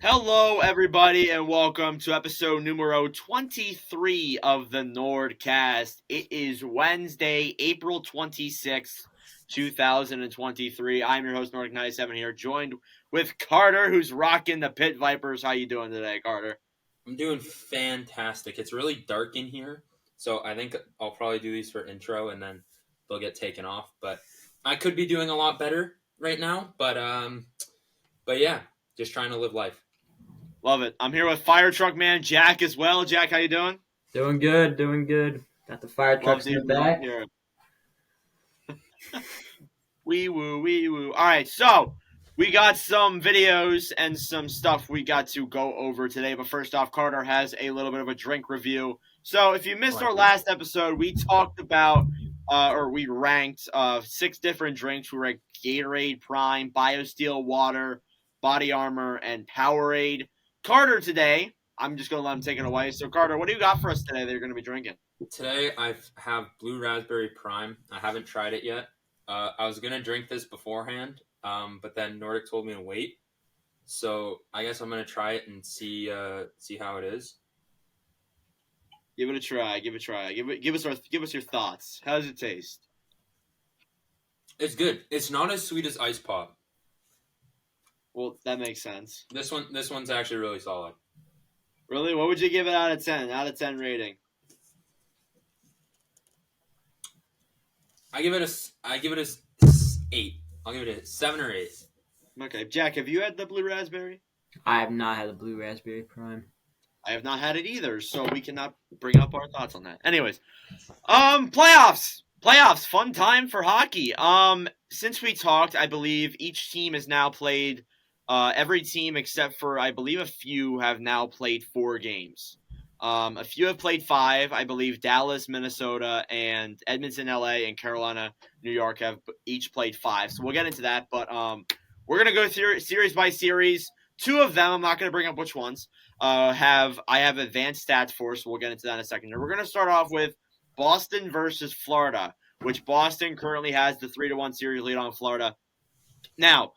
Hello, everybody, and welcome to episode numero 23 of the NordCast. It is Wednesday, April 26th, 2023. I'm your host, Nordic97 here, joined with Carter, who's rocking the Pit Vipers. How you doing today, Carter? I'm doing fantastic. It's really dark in here, so I think I'll probably do these for intro, and then they'll get taken off. But I could be doing a lot better right now, but yeah, just trying to live life. Love it. I'm here with Fire Truck Man Jack as well. Jack, how you doing? Doing good. Got the fire trucks in the back. Wee woo, wee woo. All right, so we got some videos and some stuff we got to go over today. But first off, Carter has a little bit of a drink review. So if you missed our last episode, we talked about, we ranked 6 different drinks. We ranked Gatorade, Prime, BioSteel, Water, Body Armor, and Powerade. Carter today, I'm just going to let him take it away. So Carter, what do you got for us today that you're going to be drinking? Today I have Blue Raspberry Prime. I haven't tried it yet. I was going to drink this beforehand, but then Nordic told me to wait. So I guess I'm going to try it and see how it is. Give it a try. Give us your thoughts. How does it taste? It's good. It's not as sweet as Ice Pop. Well, that makes sense. This one's actually really solid. Really? What would you give it out of 10? Out of 10 rating? I give it a 8. I'll give it a 7 or 8. Okay, Jack, have you had the Blue Raspberry? I have not had the Blue Raspberry Prime. I have not had it either, so we cannot bring up our thoughts on that. Anyways, playoffs, fun time for hockey. Since we talked, I believe each team has now played. Every team except for, I believe, a few have now played 4 games. A few have played 5. I believe Dallas, Minnesota, and Edmonton, LA, and Carolina, New York have each played 5. So we'll get into that. But we're going to go through series by series. 2 of them, I'm not going to bring up which ones, I have advanced stats for, so we'll get into that in a second. We're going to start off with Boston versus Florida, which Boston currently has the 3-1 series lead on Florida. Now,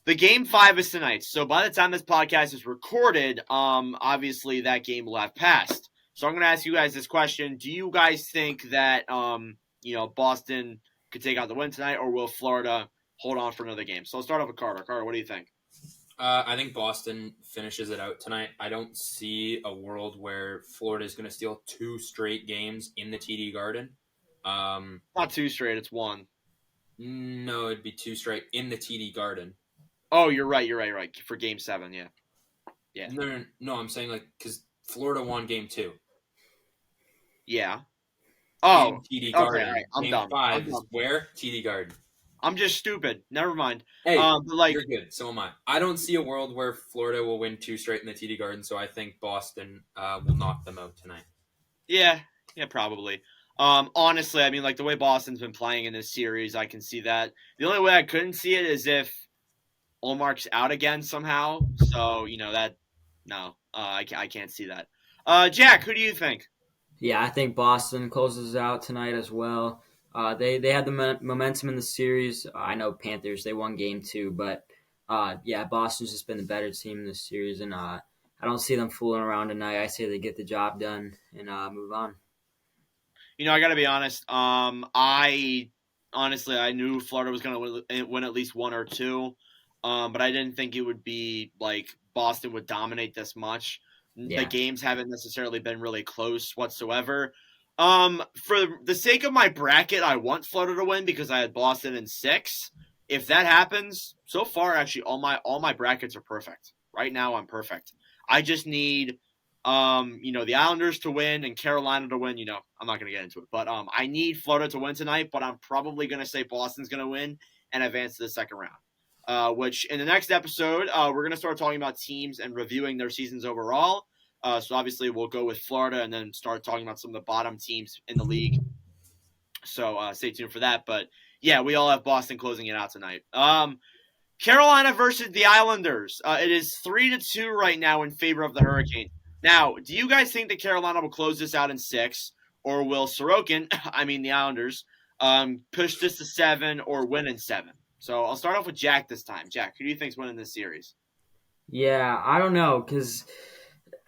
the game 5 is tonight, so by the time this podcast is recorded, obviously that game will have passed. So I'm going to ask you guys this question. Do you guys think that, Boston could take out the win tonight, or will Florida hold on for another game? So I'll start off with Carter. Carter, what do you think? I think Boston finishes it out tonight. I don't see a world where Florida is going to steal 2 straight games in the TD Garden. Not 2 straight, it's 1. No, it'd be 2 straight in the TD Garden. Oh, you're right. For Game 7, yeah. No, I'm saying because Florida won Game 2. Yeah. Oh, in TD Garden. Okay, right. I'm Game dumb. 5 is where? TD Garden. I'm just stupid. Never mind. Hey, you're good. So am I. I don't see a world where Florida will win 2 straight in the TD Garden, so I think Boston will knock them out tonight. Yeah, probably. Honestly, I mean, the way Boston's been playing in this series, I can see that. The only way I couldn't see it is if Olmark's out again somehow. So, I can't see that. Jack, who do you think? Yeah, I think Boston closes out tonight as well. They had the momentum in the series. I know Panthers, they won Game 2, but Boston's just been the better team in this series, and I don't see them fooling around tonight. I say they get the job done and move on. I got to be honest. I knew Florida was going to win at least 1 or 2, but I didn't think it would be Boston would dominate this much. Yeah. The games haven't necessarily been really close whatsoever. For the sake of my bracket, I want Florida to win because I had Boston in 6. If that happens, so far actually all my brackets are perfect. Right now I'm perfect. I just need the Islanders to win and Carolina to win. I'm not going to get into it, but I need Florida to win tonight, but I'm probably going to say Boston's going to win and advance to the second round. Which in the next episode, we're going to start talking about teams and reviewing their seasons overall. So obviously we'll go with Florida and then start talking about some of the bottom teams in the league. So stay tuned for that. But yeah, we all have Boston closing it out tonight. Carolina versus the Islanders. It is 3-2 right now in favor of the Hurricanes. Now, do you guys think that Carolina will close this out in 6, or will Sorokin, the Islanders, push this to 7 or win in 7? So I'll start off with Jack this time. Jack, who do you think's winning this series? Yeah, I don't know because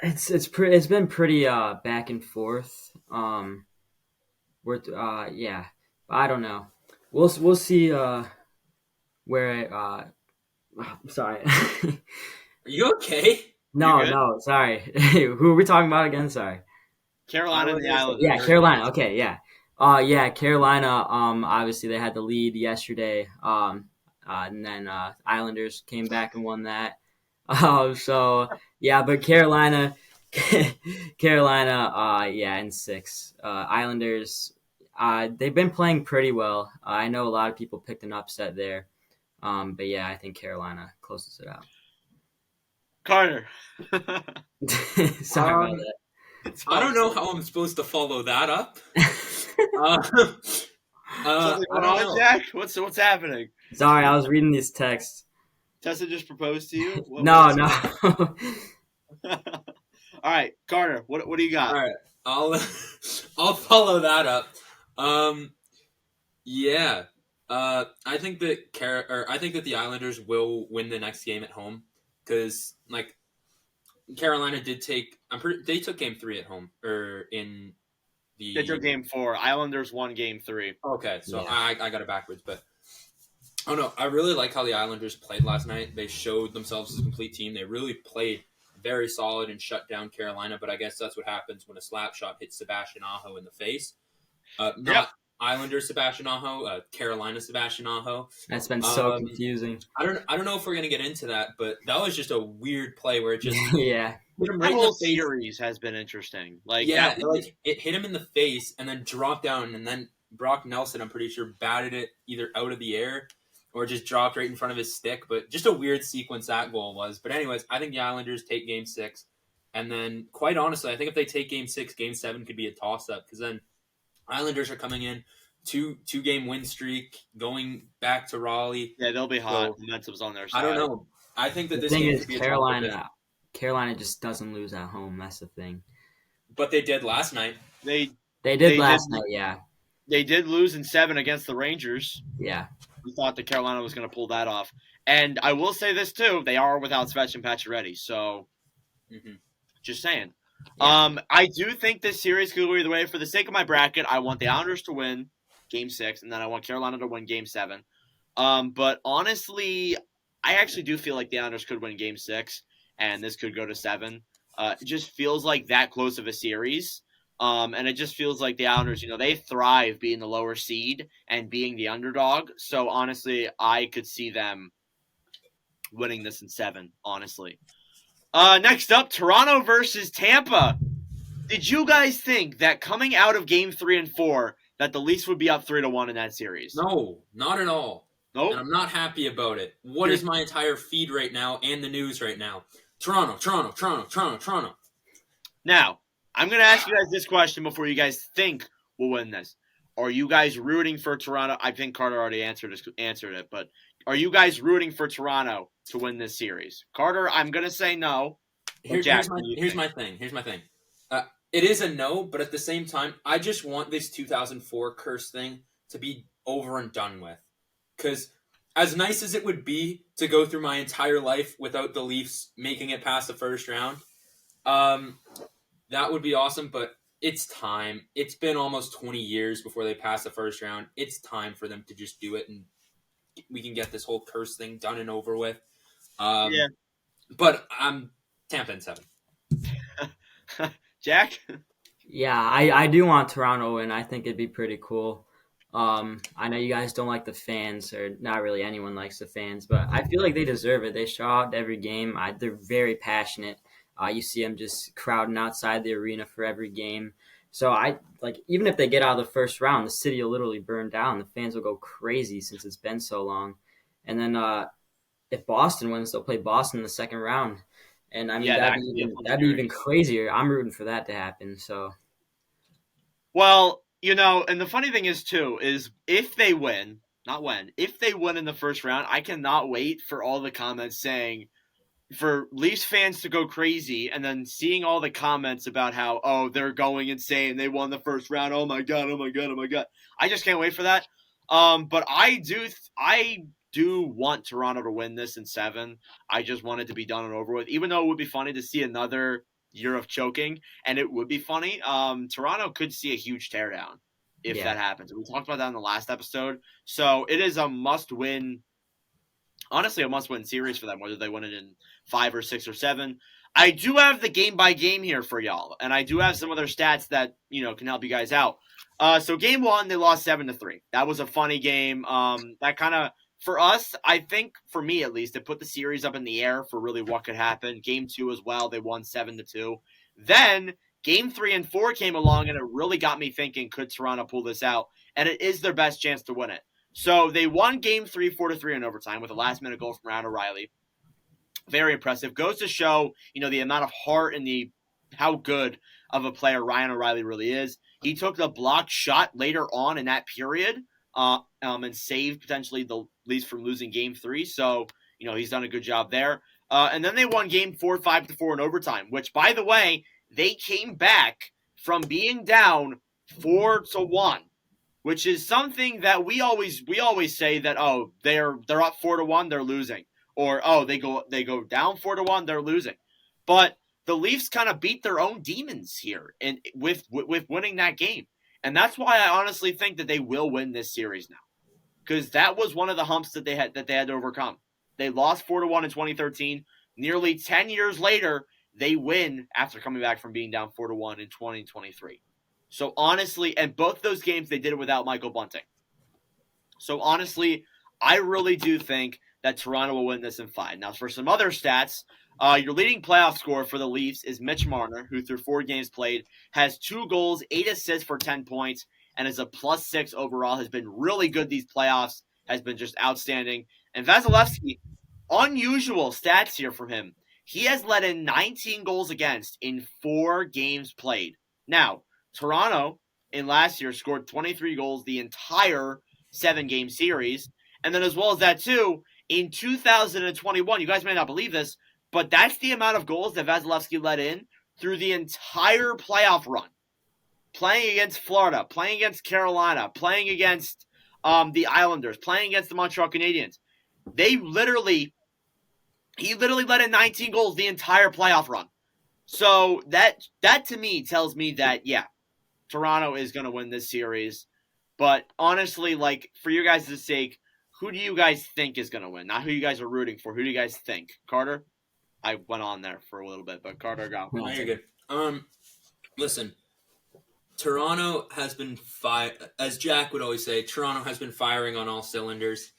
it's been pretty back and forth. Yeah, I don't know. We'll see where I'm sorry. Are you okay? You No, good? no, sorry. Who are we talking about again? Sorry. Carolina and the Islanders and Yeah, Islanders. Carolina. Hurricanes. Okay, yeah. Yeah, Carolina. Obviously they had the lead yesterday. And then Islanders came back and won that. So yeah, but Carolina, Carolina. Yeah, in six. Islanders. They've been playing pretty well. I know a lot of people picked an upset there. But yeah, I think Carolina closes it out. Carter. Sorry about It's I all don't know how I'm supposed to follow that up. that. something I going don't on, know. Jack? What's happening? Sorry, I was reading these texts. Tessa just proposed to you? No, What's no. all right, Carter, what do you All got? right, I'll I'll follow that up. Yeah. I think that I think that the Islanders will win the next game at home because like Carolina did take. They took game 3 at home or in They took the. game 4. Islanders won game 3. Okay, so Yeah. I got it backwards, but oh no, I really like how the Islanders played last night. They showed themselves as a complete team. They really played very solid and shut down Carolina. But I guess that's what happens when a slap shot hits Sebastian Aho in the face. Yep. Not Islander Sebastian Aho, Carolina Sebastian Aho. That's been so Um, confusing. I don't know if we're gonna get into that, but that was just a weird play where it just Yeah. hit him That right in whole the face. series has been interesting. Like Yeah, that like it hit him in the face and then dropped down, and then Brock Nelson, I'm pretty sure, batted it either out of the air or just dropped right in front of his stick. But just a weird sequence that goal was. But anyways, I think the Islanders take Game 6, and then quite honestly, I think if they take Game 6, Game 7 could be a toss up because then Islanders are coming in two game win streak, going back to Raleigh. yeah, they'll be hot. So, Momentum's on their side. I don't know. I think that The this thing game is, could be a toss up, Carolina just doesn't lose at home. That's the thing. but they did last night. They They did They last did- night. Yeah. they did lose in 7 against the Rangers. Yeah. We thought that Carolina was going to pull that off. And I will say this too, they are without Sebastian Pacioretty, so Mhm. just saying. Yeah. I do think this series could go either way. For the sake of my bracket, I want the Islanders to win Game 6, and then I want Carolina to win Game 7. But honestly, I actually do feel like the Islanders could win Game 6, and this could go to 7. It just feels like that close of a series. And it just feels like the Islanders, they thrive being the lower seed and being the underdog. So honestly, I could see them winning this in 7, honestly. Next up, Toronto versus Tampa. Did you guys think that coming out of Game 3 and 4 that the Leafs would be up 3-1 in that series? No, not at all. Nope. And I'm not happy about it. What is my entire feed right now and the news right now? Toronto, Toronto, Toronto, Toronto, Toronto. Now, I'm going to ask you guys this question before you guys think we'll win this. Are you guys rooting for Toronto? I think Carter already answered it, but are you guys rooting for Toronto to win this series? Carter, I'm going to say no. Here's Jack, my what do you here's think? my thing. It is a no, but at the same time, I just want this 2004 curse thing to be over and done with. Because as nice as it would be to go through my entire life without the Leafs making it past the first round, that would be awesome. But it's time. It's been almost 20 years before they pass the first round. It's time for them to just do it, and we can get this whole curse thing done and over with. Yeah. But I'm Tampa in 7. Jack? Yeah, I do want Toronto, and I think it'd be pretty cool. I know you guys don't like the fans, or not really anyone likes the fans, but I feel like they deserve it. They show out every game. They're very passionate. You see them just crowding outside the arena for every game. So even if they get out of the first round, the city will literally burn down. The fans will go crazy since it's been so long. And then if Boston wins, they'll play Boston in the second round. And I mean, Yeah, that'd be even crazier. I'm rooting for that to happen. So, Well, and the funny thing is, too, is if they win, not when, if they win in the first round, I cannot wait for all the comments saying, for Leafs fans to go crazy, and then seeing all the comments about how, oh, they're going insane, they won the first round, oh my god, oh my god, oh my god. I just can't wait for that. But I do want Toronto to win this in 7. I just want it to be done and over with. Even though it would be funny to see another year of choking, and it would be funny, Toronto could see a huge teardown if that happens. We talked about that in the last episode. So it is a must-win, honestly, a must-win series for them, whether they win it in 5 or 6 or 7. I do have the game-by-game here for y'all, and I do have some other stats that, can help you guys out. So game 1, they lost 7-3. That was a funny game. That kind of, for us, I think, for me at least, it put the series up in the air for really what could happen. Game 2 as well, they won 7-2. Then game 3 and 4 came along, and it really got me thinking, could Toronto pull this out? And it is their best chance to win it. So they won game 3, 4-3 in overtime with a last-minute goal from Ryan O'Reilly. Very impressive. Goes to show, the amount of heart and how good of a player Ryan O'Reilly really is. He took the blocked shot later on in that period and saved potentially the Leafs from losing game 3. So, he's done a good job there. And then they won game 4, 5-4 in overtime, which, by the way, they came back from being down 4-1, which is something that we always say that, they're up 4-1, they're losing. Or, they go down 4-1, they're losing. But the Leafs kind of beat their own demons here and with winning that game. And that's why I honestly think that they will win this series now. Because that was one of the humps that they had to overcome. They lost 4-1 in 2013. Nearly 10 years later, they win after coming back from being down 4-1 in 2023. So honestly, and both those games they did it without Michael Bunting. So honestly, I really do think that Toronto will win this in 5. Now, for some other stats, your leading playoff scorer for the Leafs is Mitch Marner, who through 4 games played has 2 goals, 8 assists for 10 points, and is a +6 overall. Has been really good these playoffs, has been just outstanding. And Vasilevsky, unusual stats here from him. He has let in 19 goals against in 4 games played. Now, Toronto in last year scored 23 goals the entire 7-game series. And then as well as that too, in 2021, you guys may not believe this, but that's the amount of goals that Vasilevsky let in through the entire playoff run. Playing against Florida, playing against Carolina, playing against the Islanders, playing against the Montreal Canadiens. He literally let in 19 goals the entire playoff run. So that to me tells me that, yeah, Toronto is going to win this series. But honestly, for your guys' sake, who do you guys think is going to win? Not who you guys are rooting for. Who do you guys think? Carter? I went on there for a little bit, but Carter, go. No, you're good. Listen, Toronto has been as Jack would always say, Toronto has been firing on all cylinders.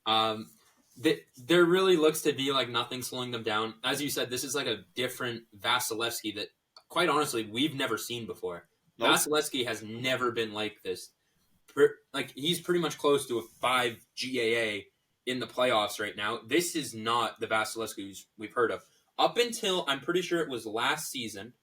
There really looks to be nothing slowing them down. As you said, this is a different Vasilevsky that, quite honestly, we've never seen before. Nope. Vasilevsky has never been like this. He's pretty much close to a 5 GAA in the playoffs right now. This is not the Vasilevsky we've heard of. Up until, I'm pretty sure it was last season,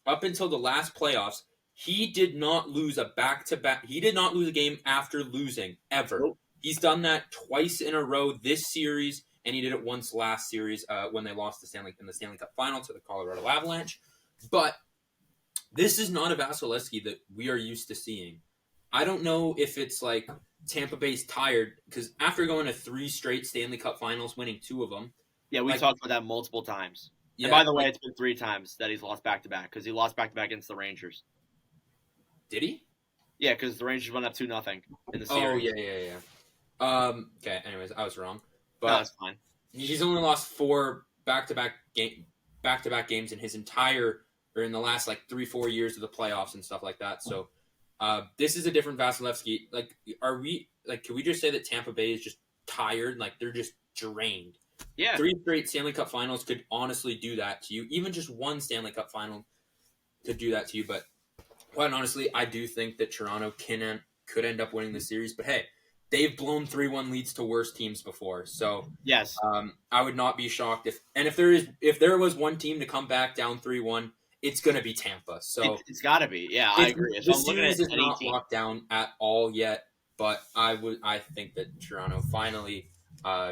up until the last playoffs, he did not lose a back-to-back. He did not lose a game after losing, ever. Nope. He's done that twice in a row this series, and he did it once last series when they lost in the Stanley Cup final to the Colorado Avalanche. But this is not a Vasilevsky that we are used to seeing. I don't know if it's Tampa Bay's tired, because after going to 3 straight Stanley Cup finals, winning 2 of them. Yeah, we talked about that multiple times. Yeah, and by the way, it's been 3 times that he's lost back-to-back, because he lost back-to-back against the Rangers. Did he? Yeah, because the Rangers went up 2-0 in the series. Oh, yeah. Okay, anyways, I was wrong. But no, that's fine. He's only lost 4 back-to-back games in his entire, or in the last 3-4 years of the playoffs and stuff like that. So this is a different Vasilevsky. Can we just say that Tampa Bay is just tired? They're just drained. Yeah. 3 straight Stanley Cup finals could honestly do that to you. Even just 1 Stanley Cup final could do that to you. But quite honestly, I do think that Toronto could end up winning the series. But hey, they've blown 3-1 leads to worse teams before. So yes, I would not be shocked if there was one team to come back down 3-1, it's going to be Tampa. So it's got to be. Yeah, I agree. The series is not locked down at all yet, but I think that Toronto finally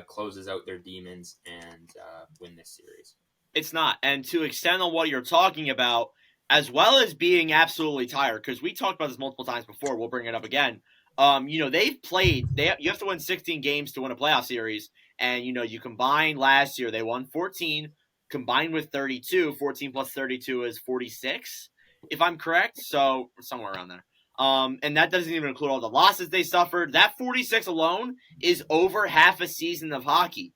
closes out their demons and win this series. It's not. And to extend on what you're talking about, as well as being absolutely tired, because we talked about this multiple times before, we'll bring it up again. they've played. You have to win 16 games to win a playoff series, and you combine last year they won 14, combined with 32. 14 plus 32 is 46, if I'm correct. So somewhere around there. And that doesn't even include all the losses they suffered. That 46 alone is over half a season of hockey.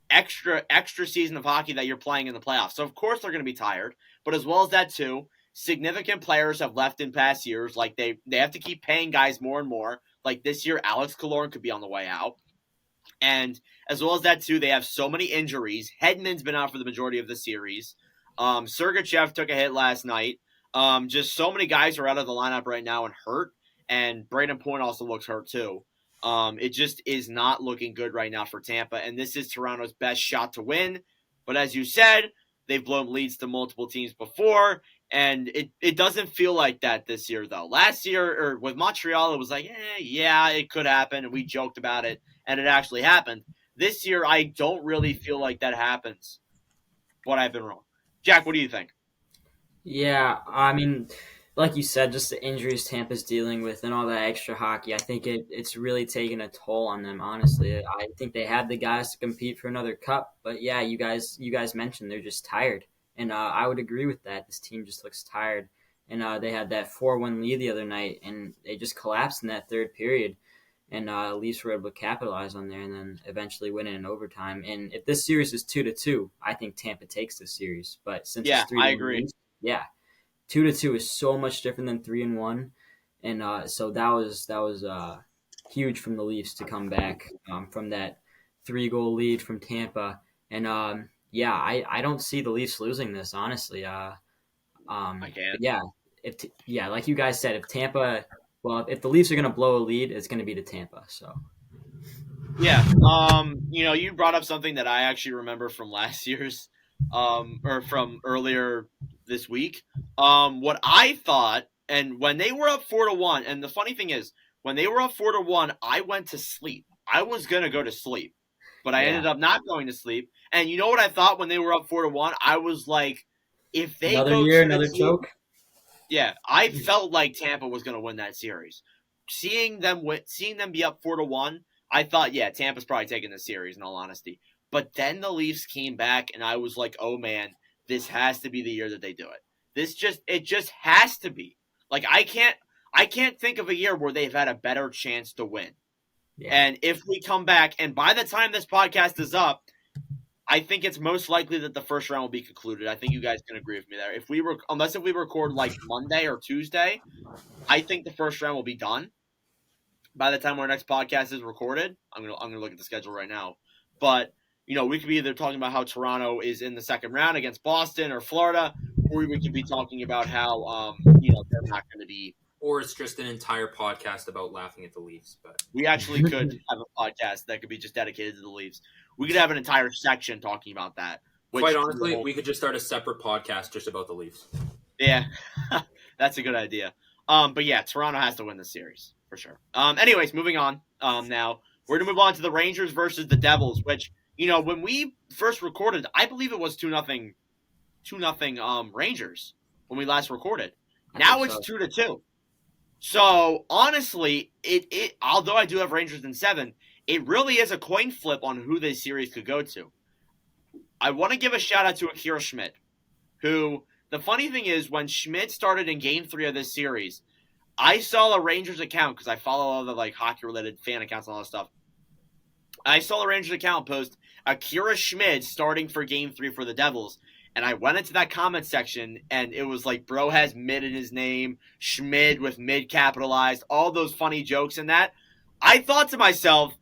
Extra season of hockey that you're playing in the playoffs. So of course they're going to be tired, but as well as that too, significant players have left in past years. Like they have to keep paying guys more and more. Like this year, Alex Killorn could be on the way out. And as well as that too, they have so many injuries. Hedman's been out for the majority of the series. Sergachev took a hit last night. Just so many guys are out of the lineup right now and hurt. And Braden Point also looks hurt too. It just is not looking good right now for Tampa, and this is Toronto's best shot to win. But as you said, they've blown leads to multiple teams before, and it doesn't feel like that this year, though. Last year, or with Montreal, it was like, yeah, it could happen, and we joked about it, and it actually happened. This year, I don't really feel like that happens, but I've been wrong. Jack, what do you think? Yeah, I mean, like you said, just the injuries Tampa's dealing with and all that extra hockey, I think it's really taken a toll on them, honestly. I think they had the guys to compete for another cup, but yeah, you guys mentioned they're just tired. And I would agree with that. This team just looks tired. And they had that 4-1 lead the other night, and they just collapsed in that third period. And Leafs were able to capitalize on there and then eventually win it in overtime. And if this series is 2-2, I think Tampa takes this series. But since it's 3-1, I agree. Yeah, 2-2 is so much different than 3-1, and so that was huge from the Leafs to come back from that 3-goal lead from Tampa, and I don't see the Leafs losing this, honestly. I can't. Yeah, like you guys said, if the Leafs are gonna blow a lead, it's gonna be to Tampa. So. Yeah, you brought up something that I actually remember from last year's, or from earlier this week. What I thought, and when they were up 4-1, and the funny thing is, when they were up 4-1, I went to sleep. I was gonna go to sleep, but I ended up not going to sleep. And you know what I thought when they were up 4-1? I was like, if they another choke. Yeah, I felt like Tampa was gonna win that series. Seeing them be up 4-1, I thought, yeah, Tampa's probably taking the series, in all honesty. But then the Leafs came back, and I was like, oh, man, this has to be the year that they do it. It just has to be. Like, I can't think of a year where they've had a better chance to win. Yeah. And if we come back, and by the time this podcast is up, I think it's most likely that the first round will be concluded. I think you guys can agree with me there. If we record like Monday or Tuesday, I think the first round will be done. By the time our next podcast is recorded, I'm gonna look at the schedule right now. But we could be either talking about how Toronto is in the second round against Boston or Florida, or we could be talking about how they're not going to be. Or it's just an entire podcast about laughing at the Leafs. But we actually could have a podcast that could be just dedicated to the Leafs. We could have an entire section talking about that. Quite honestly, we could just start a separate podcast just about the Leafs. Yeah, that's a good idea. But yeah, Toronto has to win this series for sure. Anyways, moving on. Now we're gonna move on to the Rangers versus the Devils, which when we first recorded, I believe it was 2-0 Rangers when we last recorded. Now it's 2-2. So honestly, it although I do have Rangers in 7, it really is a coin flip on who this series could go to. I want to give a shout out to Akira Schmidt, who, the funny thing is, when Schmidt started in Game 3 of this series, I saw a Rangers account, because I follow all the hockey-related fan accounts and all that stuff. I saw a Rangers account post Akira Schmidt starting for Game 3 for the Devils, and I went into that comment section, and it was like, bro has mid in his name, Schmidt with mid capitalized, all those funny jokes and that. I thought to myself,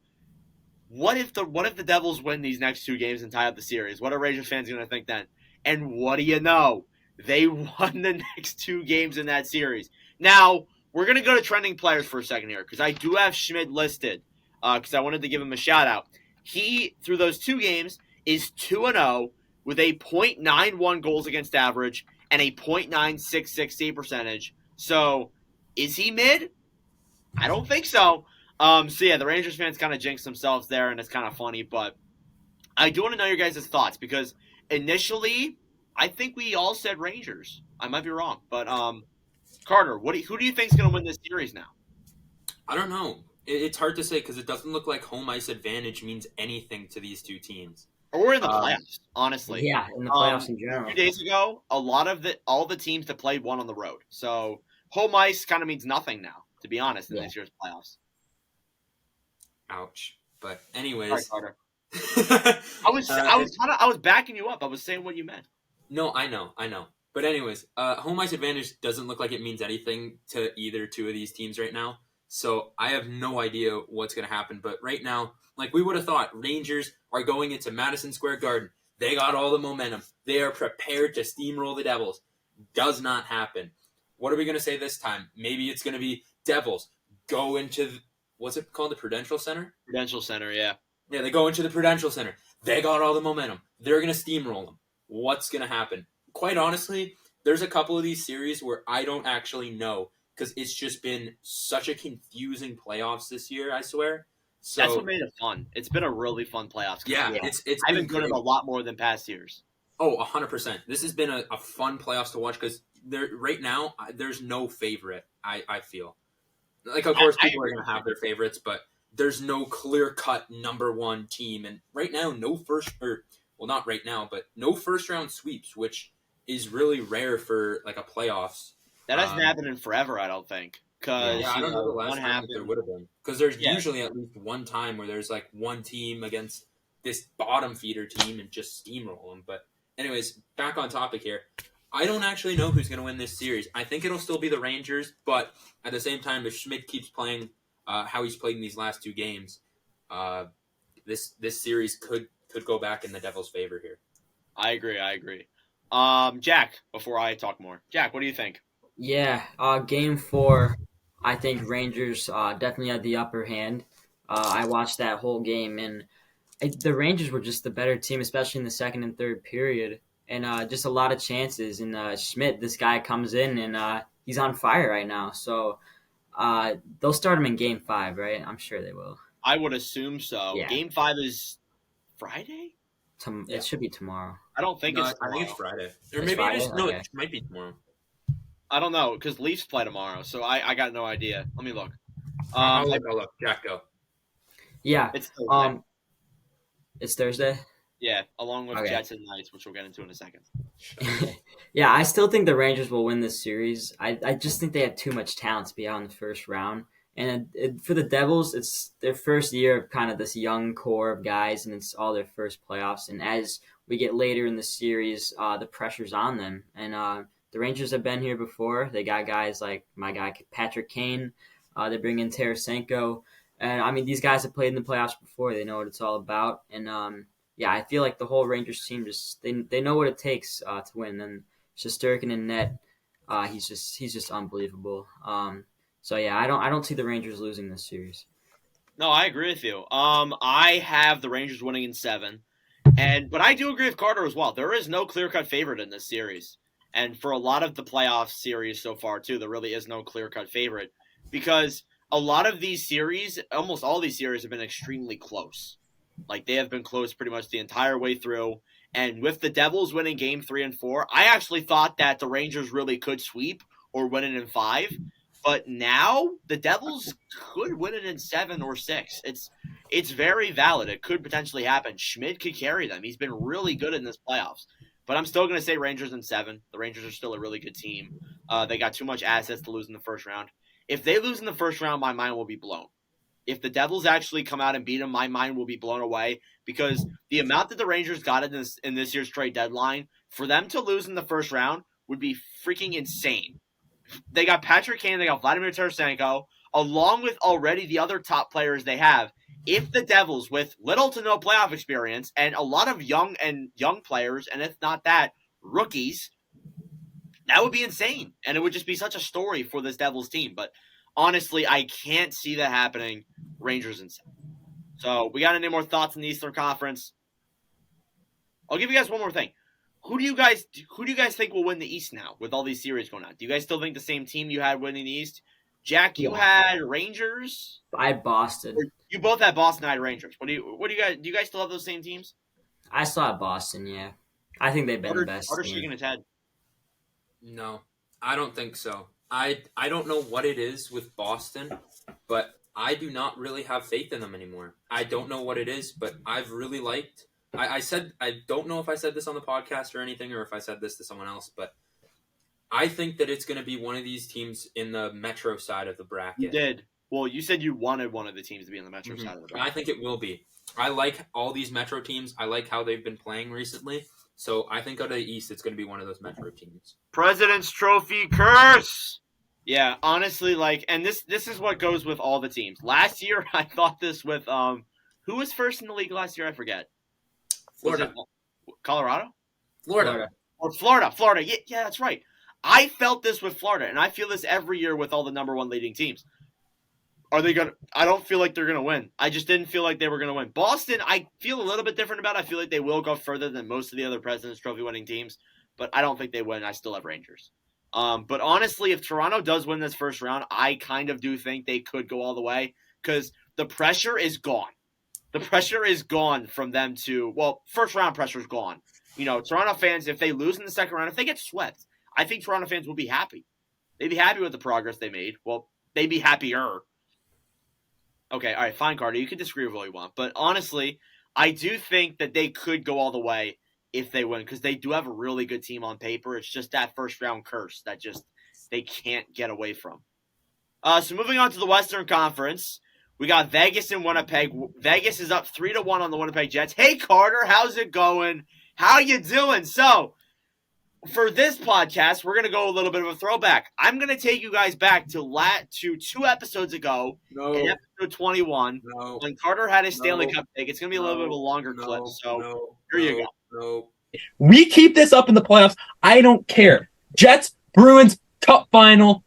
what if the Devils win these next 2 games and tie up the series? What are Rangers fans going to think then? And what do you know? They won the next 2 games in that series. Now, we're going to go to trending players for a second here, because I do have Schmidt listed, because I wanted to give him a shout-out. He, through those 2 games, is 2-0 with a .91 goals against average and a .966 save percentage. So, is he mid? I don't think so. So yeah, the Rangers fans kind of jinxed themselves there, and it's kind of funny, but I do want to know your guys' thoughts, because initially, I think we all said Rangers. I might be wrong, but Carter, who do you think is going to win this series now? I don't know. it's hard to say because it doesn't look like home ice advantage means anything to these two teams. Or we're in the playoffs, honestly. Yeah, in the playoffs in A general. few days ago, all the teams that played won on the road. So home ice kind of means nothing now, to be honest, in this year's playoffs. Ouch. But anyways, sorry, Carter. I was backing you up. I was saying what you meant. No, I know. But anyways, home ice advantage doesn't look like it means anything to either two of these teams right now. So I have no idea what's going to happen. But right now, like we would have thought, Rangers are going into Madison Square Garden. They got all the momentum. They are prepared to steamroll the Devils. Does not happen. What are we going to say this time? Maybe it's going to be Devils go into, what's it called, the Prudential Center? Prudential Center, yeah. Yeah, they go into the Prudential Center. They got all the momentum. They're going to steamroll them. What's going to happen? Quite honestly, there's a couple of these series where I don't actually know because it's just been such a confusing playoffs this year, I swear. So that's what made it fun. It's been a really fun playoffs. Yeah, it's I've been good at a lot more than past years. Oh, 100%. This has been a fun playoffs to watch because right now there's no favorite. I feel like of course people are going to have their favorites, but there's no clear cut number one team. And right now, no first round sweeps, which is really rare for like a playoffs. That hasn't happened in forever, I don't think. Because I don't know the last time there would have been. Because there's usually at least one time where there's like one team against this bottom feeder team and just steamroll them. But anyways, back on topic here. I don't actually know who's going to win this series. I think it'll still be the Rangers, but at the same time, if Schmidt keeps playing how he's played in these last two games, this series could go back in the Devils' favor here. I agree. Jack, before I talk more. Jack, what do you think? Yeah, game 4, I think Rangers definitely had the upper hand. I watched that whole game, and the Rangers were just the better team, especially in the second and third period, and just a lot of chances. And Schmidt, this guy comes in, and he's on fire right now. So they'll start him in game 5, right? I'm sure they will. I would assume so. Yeah. Game 5 is Friday? It should be tomorrow. I don't think it's tomorrow. I think it's Friday. Or maybe Friday? It might be tomorrow. I don't know, because Leafs play tomorrow, so I got no idea. Let me look. I'll look. Jack, go. Yeah. It's Thursday. It's Thursday? Yeah, along with Jets and Knights, which we'll get into in a second. Yeah, I still think the Rangers will win this series. I just think they have too much talent to be out in the first round. And for the Devils, it's their first year of kind of this young core of guys, and it's all their first playoffs. And as we get later in the series, the pressure's on them. And the Rangers have been here before. They got guys like my guy Patrick Kane. They bring in Tarasenko. And, I mean, these guys have played in the playoffs before. They know what it's all about. And, I feel like the whole Rangers team they know what it takes to win. And Shesterkin in net, he's just unbelievable. I don't see the Rangers losing this series. No, I agree with you. I have the Rangers winning in 7. But I do agree with Carter as well. There is no clear-cut favorite in this series. And for a lot of the playoff series so far, too, there really is no clear-cut favorite. Because a lot of these series, almost all these series, have been extremely close. Like, they have been close pretty much the entire way through. And with the Devils winning Game 3 and 4, I actually thought that the Rangers really could sweep or win it in 5. But now, the Devils could win it in 7 or 6. It's very valid. It could potentially happen. Schmidt could carry them. He's been really good in this playoffs. But I'm still going to say Rangers in 7. The Rangers are still a really good team. They got too much assets to lose in the first round. If they lose in the first round, my mind will be blown. If the Devils actually come out and beat them, my mind will be blown away because the amount that the Rangers got in this year's trade deadline, for them to lose in the first round would be freaking insane. They got Patrick Kane, they got Vladimir Tarasenko, along with already the other top players they have. If the Devils, with little to no playoff experience and a lot of young players, and if not that, rookies, that would be insane. And it would just be such a story for this Devils team. But honestly, I can't see that happening. Rangers in 7. So we got any more thoughts in the Eastern Conference? I'll give you guys one more thing. Who do you guys think will win the East now with all these series going on? Do you guys still think the same team you had winning the East? Jack, you had Rangers? I had Boston. You both had Boston, I had Rangers. Do you guys still have those same teams? I still have Boston, yeah. I think they've been the best. Carter's shaking his head. No, I don't think so. I don't know what it is with Boston, but I do not really have faith in them anymore. I don't know what it is, but I've really liked. I don't know if I said this on the podcast or anything, or if I said this to someone else, but I think that it's going to be one of these teams in the Metro side of the bracket. You did. Well, you said you wanted one of the teams to be in the Metro side of the bracket. I think it will be. I like all these Metro teams. I like how they've been playing recently. So I think out of the East, it's going to be one of those Metro teams. President's Trophy curse! Yeah, honestly, and this is what goes with all the teams. Last year, I thought this with, who was first in the league last year? I forget. Florida. Colorado? Florida. Or Florida. Yeah, that's right. I felt this with Florida, and I feel this every year with all the number one leading teams. Are they going to – I don't feel like they're going to win. I just didn't feel like they were going to win. Boston, I feel a little bit different about. I feel like they will go further than most of the other President's Trophy winning teams, but I don't think they win. I still have Rangers. But honestly, if Toronto does win this first round, I kind of do think they could go all the way because the pressure is gone. The pressure is gone from them to – well, first round pressure is gone. Toronto fans, if they lose in the second round, if they get swept, I think Toronto fans will be happy. They'd be happy with the progress they made. Well, they'd be happier. Okay, all right, fine, Carter. You can disagree with all you want. But honestly, I do think that they could go all the way if they win because they do have a really good team on paper. It's just that first-round curse that just they can't get away from. So moving on to the Western Conference, we got Vegas and Winnipeg. Vegas is up 3-1 on the Winnipeg Jets. Hey, Carter, how's it going? How you doing? So, for this podcast, we're going to go a little bit of a throwback. I'm going to take you guys back to 2 episodes ago in episode 21 when Carter had his Stanley Cup pick. It's going to be a little bit of a longer clip, so here you go. We keep this up in the playoffs. I don't care. Jets, Bruins, Cup final.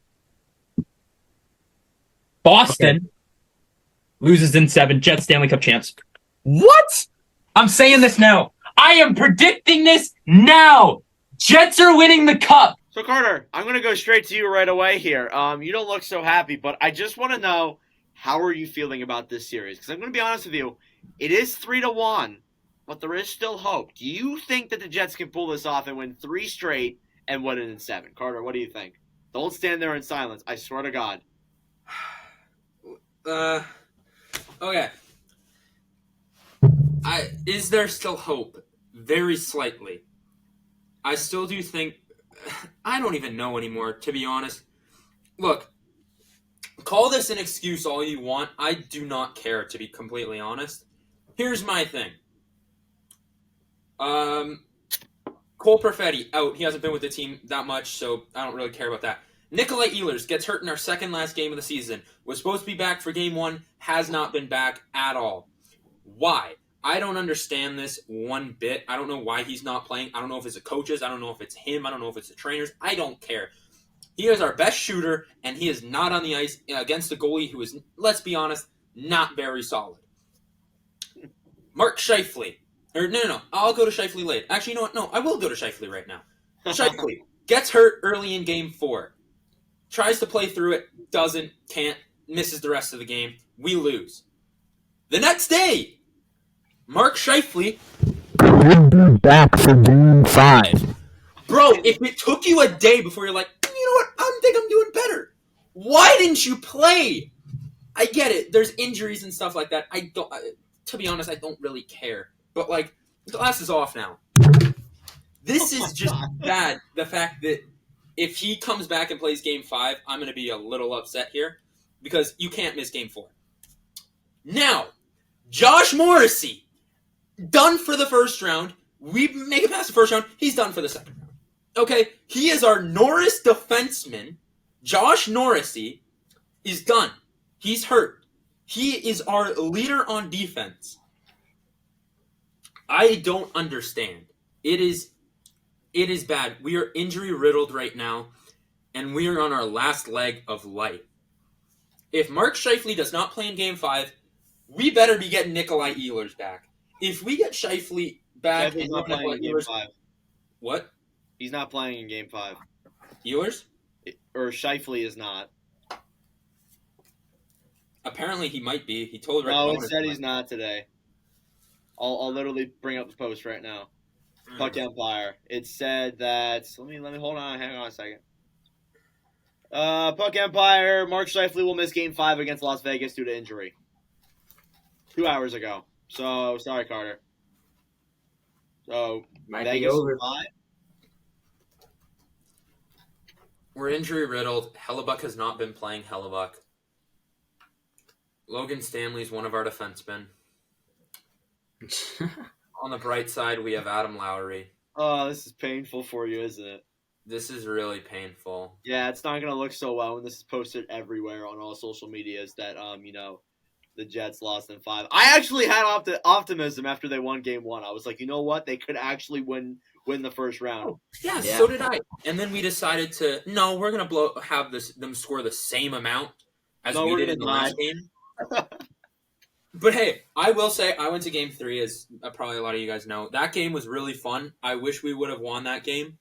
Boston loses in 7. Jets, Stanley Cup champs. What? I'm saying this now. I am predicting this now. Jets are winning the cup. So, Carter, I'm going to go straight to you right away here. You don't look so happy, but I just want to know, how are you feeling about this series? Because I'm going to be honest with you, it is 3-1, but there is still hope. Do you think that the Jets can pull this off and win 3 straight and win it in 7? Carter, what do you think? Don't stand there in silence. I swear to God. Okay. Is there still hope? Very slightly. I still do think... I don't even know anymore, to be honest. Look, call this an excuse all you want. I do not care, to be completely honest. Here's my thing. Cole Perfetti, out. He hasn't been with the team that much, so I don't really care about that. Nikolai Ehlers gets hurt in our second last game of the season. Was supposed to be back for game 1. Has not been back at all. Why? I don't understand this one bit. I don't know why he's not playing. I don't know if it's the coaches. I don't know if it's him. I don't know if it's the trainers. I don't care. He is our best shooter, and he is not on the ice against a goalie who is, let's be honest, not very solid. Mark Scheifele. No. I'll go to Scheifele later. Actually, you know what? No, I will go to Scheifele right now. Scheifele gets hurt early in game 4. Tries to play through it. Doesn't. Can't. Misses the rest of the game. We lose. The next day, Mark Scheifele Would be back for game 5. Bro, if it took you a day before you're like, you know what, I think I'm doing better. Why didn't you play? I get it. There's injuries and stuff like that. To be honest, I don't really care. But, the glass is off now. This is just bad. The fact that if he comes back and plays game 5, I'm going to be a little upset here because you can't miss game 4. Now, Josh Morrissey, done for the first round. We make it past the first round. He's done for the second round. Okay, he is our Norris defenseman. Josh Morrissey is done. He's hurt. He is our leader on defense. I don't understand. It is bad. We are injury riddled right now, and we are on our last leg of life. If Mark Scheifele does not play in game 5, we better be getting Nikolai Ehlers back. If we get Scheifele back, Scheifele's not playing in game 5. What? He's not playing in game 5. Ehlers? Or Scheifele is not. Apparently he might be. He told Rick No, Boner it said he's not today. I'll literally bring up the post right now. Puck Empire. It said that. Let me hold on. Hang on a second. Puck Empire, Mark Scheifele will miss Game 5 against Las Vegas due to injury. 2 hours ago. So, sorry, Carter. So, Might Vegas be over. 5? We're injury riddled. Hellebuck has not been playing Hellebuck. Logan Stanley's one of our defensemen. On the bright side, we have Adam Lowry. Oh, this is painful for you, isn't it? This is really painful. Yeah, it's not going to look so well when this is posted everywhere on all social medias that, the Jets lost in 5. I actually had optimism after they won Game 1. I was like, you know what? They could actually win the first round. Yeah, so did I. And then we decided we're going to have them score the same amount as we did in the last game. But hey, I will say I went to Game 3, as probably a lot of you guys know. That game was really fun. I wish we would have won that game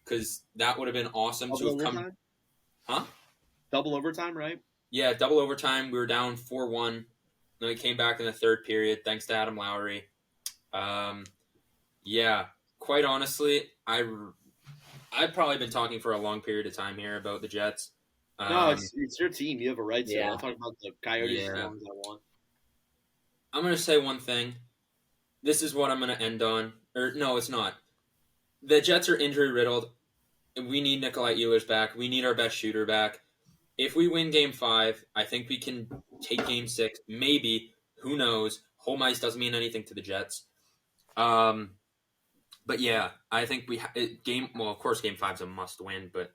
because that would have been awesome to have come. Huh? Double overtime, right? Yeah, double overtime. We were down 4-1. Then we came back in the third period thanks to Adam Lowry. Yeah, quite honestly, I've probably been talking for a long period of time here about the Jets. No, it's your team. You have a right to. Yeah. I'll talk about the Coyotes Yeah. as long as I want. I'm going to say one thing. This is what I'm going to end on. Or, no, it's not. The Jets are injury riddled. And we need Nikolai Ehlers back. We need our best shooter back. If we win Game 5, I think we can take Game 6. Maybe. Who knows? Home ice doesn't mean anything to the Jets. But yeah, I think of course Game 5 is a must win, but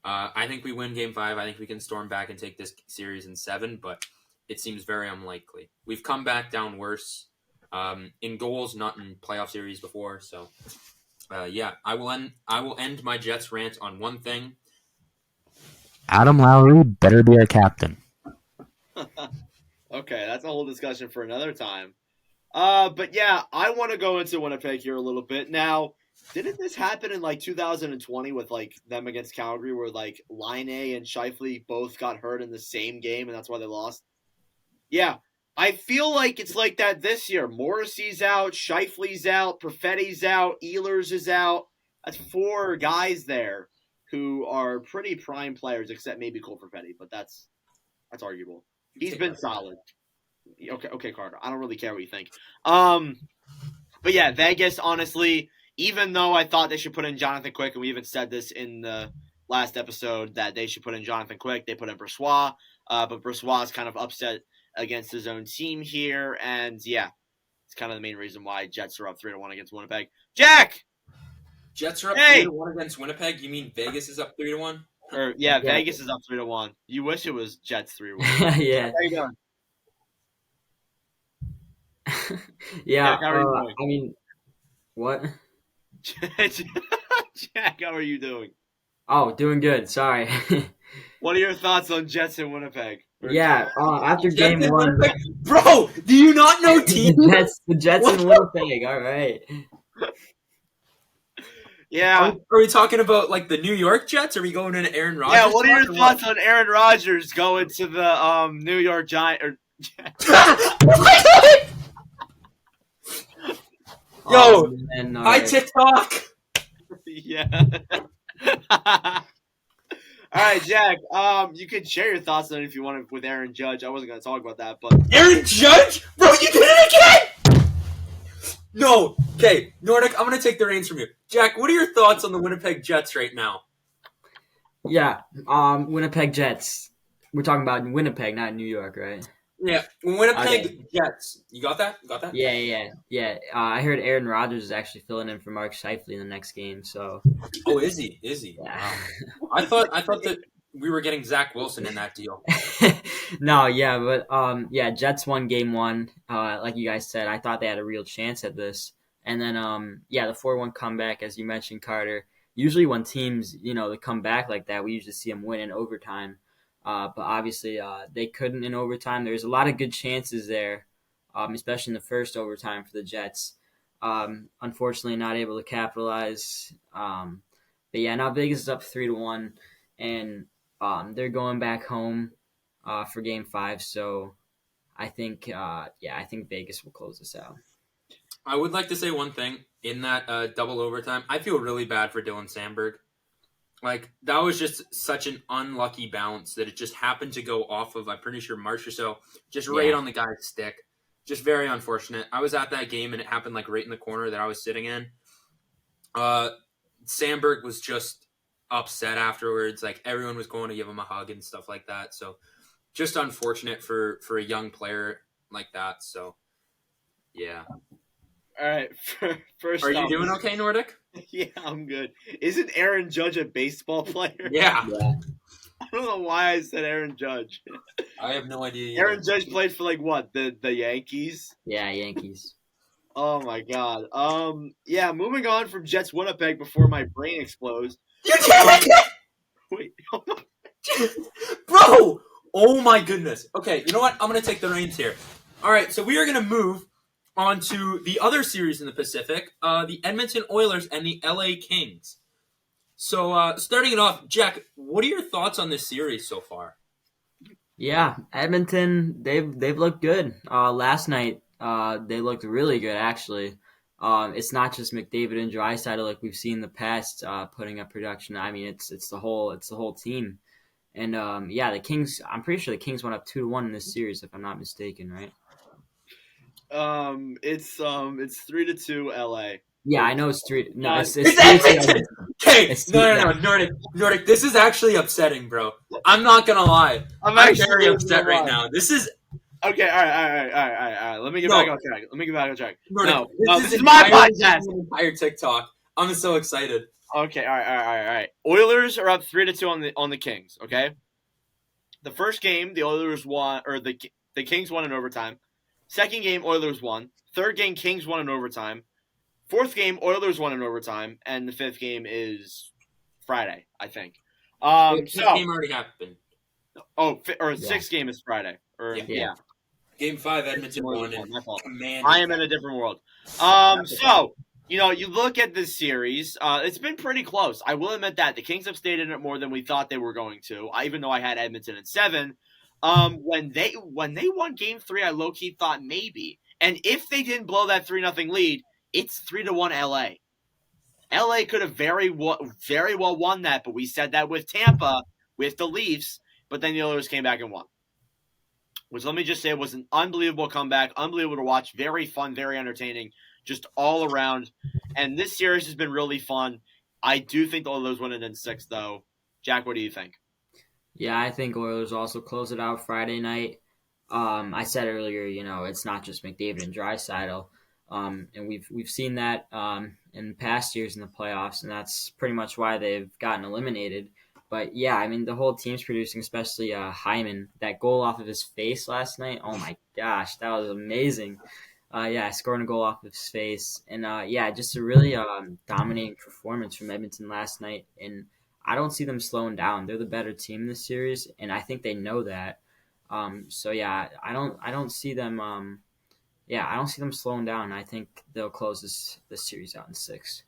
I think we win Game 5. I think we can storm back and take this series in 7, but it seems very unlikely. We've come back down worse in goals, not in playoff series before. So, yeah, I will end my Jets rant on one thing. Adam Lowry better be our captain. Okay, that's a whole discussion for another time. But yeah, I want to go into Winnipeg here a little bit. Now, didn't this happen in 2020 with them against Calgary, where Line and Scheifele both got hurt in the same game, and that's why they lost? Yeah, I feel like it's like that this year. Morrissey's out, Scheifele's out, Perfetti's out, Ehlers is out. That's 4 guys there who are pretty prime players, except maybe Cole Perfetti, but that's arguable. He's been solid. Okay, Carter. I don't really care what you think. But yeah, Vegas, honestly, even though I thought they should put in Jonathan Quick, and we even said this in the last episode that they should put in Jonathan Quick, they put in Bressois, but Bressois is kind of upset against his own team here, and yeah, it's kind of the main reason why Jets are up 3-1 against Winnipeg. Jack! Jets are up 3-1 against Winnipeg? You mean Vegas is up 3-1? Yeah, Vegas is up 3-1. You wish it was Jets 3-1. Yeah. How you doing? Yeah. How are you doing? I mean, what? Jack, how are you doing? Oh, doing good. Sorry. What are your thoughts on Jets in Winnipeg? Yeah. After Game 1, Bro, do you not know team? the Jets in Winnipeg. All right. Yeah. Are we talking about the New York Jets? Or are we going into Aaron Rodgers? Yeah, what are your thoughts on Aaron Rodgers going to the New York Giants? Yo, man, hi TikTok. Yeah. All right, Jack. You can share your thoughts on it if you want with Aaron Judge. I wasn't going to talk about that, but Aaron Judge? Bro, you did it again! No. Okay, Nordic, I'm going to take the reins from you. Jack, what are your thoughts on the Winnipeg Jets right now? Yeah. Winnipeg Jets. We're talking about Winnipeg, not New York, right? Yeah, Winnipeg Jets. You got that? Yeah. I heard Aaron Rodgers is actually filling in for Mark Scheifele in the next game. So. Oh, is he? Yeah. Wow. I thought that we were getting Zach Wilson in that deal. No, yeah, but Jets won Game 1. Like you guys said, I thought they had a real chance at this, and then the 4-1 comeback, as you mentioned, Carter. Usually when teams they come back like that, we usually see them win in overtime. But obviously, they couldn't in overtime. There's a lot of good chances there, especially in the first overtime for the Jets. Unfortunately, not able to capitalize. But yeah, now Vegas is up 3-1, and they're going back home for Game 5. So I think, I think Vegas will close this out. I would like to say one thing in that double overtime. I feel really bad for Dylan Sandberg. Like, that was just such an unlucky bounce that it just happened to go off of, I'm pretty sure, March or so, just right on the guy's stick. Just very unfortunate. I was at that game, and it happened, like, right in the corner that I was sitting in. Sandberg was just upset afterwards. Like, everyone was going to give him a hug and stuff like that. So, just unfortunate for a young player like that. So, yeah. All right, first Are you off, doing okay, Nordic? Yeah, I'm good. Isn't Aaron Judge a baseball player? Yeah. I don't know why I said Aaron Judge. I have no idea either. Aaron Judge played for like what? The Yankees? Yeah, Yankees. Oh my god. Yeah, moving on from Jets Winnipeg before my brain explodes. You damn it! Wait. Bro! Oh my goodness. Okay, you know what? I'm going to take the reins here. All right, so we are going to move on to the other series in the Pacific, the Edmonton Oilers and the LA Kings. So, starting it off, Jack, what are your thoughts on this series so far? Yeah, Edmonton, they've looked good. Last night, they looked really good actually. It's not just McDavid and Draisaitl like we've seen in the past putting up production. I mean, it's the whole team. And yeah, the Kings. I'm pretty sure the Kings went up 2-1 in this series, if I'm not mistaken, right? It's 3-2 LA. Yeah, I know it's 3. No, it's Edmonton! Okay, It's no, Nordic, this is actually upsetting, bro. I'm not gonna lie. I'm actually very upset gonna right lie. now. This is Okay, all right. Let me get back on track. Nordic, No, this is my podcast. Entire TikTok. I'm so excited. Okay, all right. Oilers are up 3-2 on the Kings. Okay, the first game the Oilers won, or the Kings won in overtime. Second game Oilers won. Third game Kings won in overtime. Fourth game Oilers won in overtime, and the fifth game is Friday, I think. The game already happened. Sixth game is Friday. Yeah. Game 5, Edmonton won. My fault. Command. I am in a different world. So, you look at this series, it's been pretty close. I will admit that. The Kings have stayed in it more than we thought they were going to, even though I had Edmonton in 7. When they won Game 3, I low-key thought maybe. And if they didn't blow that 3-0 lead, it's 3-1 LA. LA could have very well won that, but we said that with Tampa, with the Leafs, but then the Oilers came back and won. Which, let me just say, was an unbelievable comeback, unbelievable to watch, very fun, very entertaining, just all around. And this series has been really fun. I do think the Oilers win it in 6, though. Jack, what do you think? Yeah, I think Oilers also close it out Friday night. I said earlier, it's not just McDavid and Draisaitl. And we've seen that in past years in the playoffs, and that's pretty much why they've gotten eliminated. But yeah, I mean, the whole team's producing, especially Hyman. That goal off of his face last night, oh my gosh, that was amazing. Scoring a goal off of his face. And just a really dominating performance from Edmonton last night. And I don't see them slowing down. They're the better team in this series, and I think they know that. I don't see them. I don't see them slowing down. I think they'll close this series out in 6.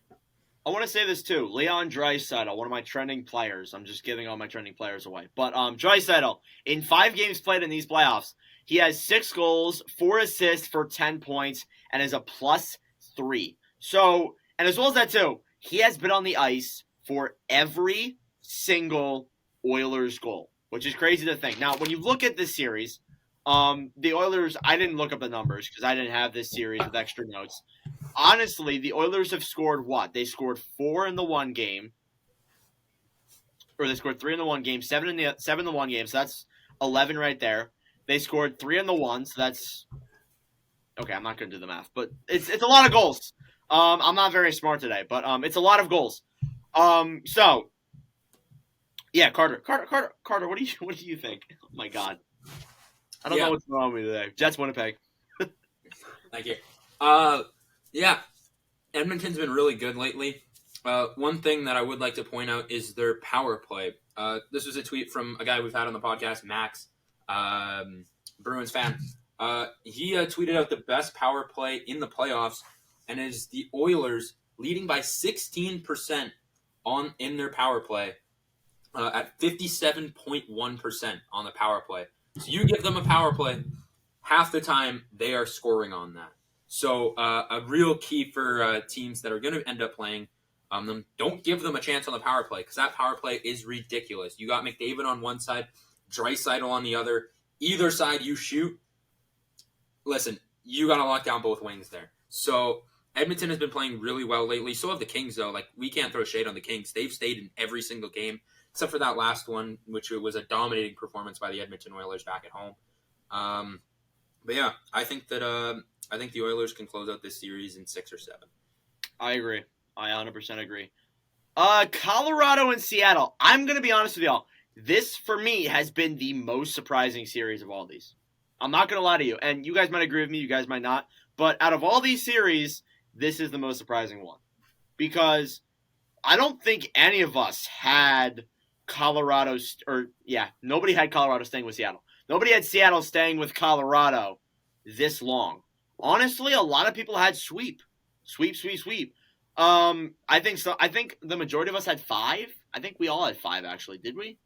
I want to say this too. Leon Draisaitl, one of my trending players. I'm just giving all my trending players away. But Draisaitl, in 5 games played in these playoffs, he has 6 goals, 4 assists for 10 points, and is a +3. So, and as well as that too, he has been on the ice for every single Oilers goal, which is crazy to think. Now, when you look at this series, the Oilers, I didn't look up the numbers because I didn't have this series with extra notes. Honestly, the Oilers have scored what? They scored 4 in the one game. Or they scored 3 in the one game, 7 in the one game, so that's 11 right there. They scored 3 in the one, so that's... Okay, I'm not going to do the math, but it's a lot of goals. I'm not very smart today, but it's a lot of goals. So, yeah, Carter, what do you think? Oh my God. I don't know what's wrong with me today. Jets Winnipeg. Thank you. Edmonton's been really good lately. One thing that I would like to point out is their power play. This was a tweet from a guy we've had on the podcast, Max, Bruins fan. He tweeted out the best power play in the playoffs, and it is the Oilers leading by 16% in their power play at 57.1% on the power play. So you give them a power play, half the time they are scoring on that. So a real key for teams that are going to end up playing Don't give them a chance on the power play because that power play is ridiculous. You got McDavid on one side, Draisaitl on the other. Either side you shoot. Listen, you got to lock down both wings there. So Edmonton has been playing really well lately. So have the Kings, though. Like, we can't throw shade on the Kings. They've stayed in every single game, except for that last one, which was a dominating performance by the Edmonton Oilers back at home. But yeah, I think the Oilers can close out this series in 6 or 7. I agree. I 100% agree. Colorado and Seattle. I'm going to be honest with y'all. This, for me, has been the most surprising series of all these. I'm not going to lie to you. And you guys might agree with me. You guys might not. But out of all these series, this is the most surprising one. Because I don't think any of us had Colorado, nobody had Colorado staying with Seattle. Nobody had Seattle staying with Colorado this long. Honestly, a lot of people had sweep. Sweep. I think so. I think the majority of us had 5. I think we all had 5, actually. Did we?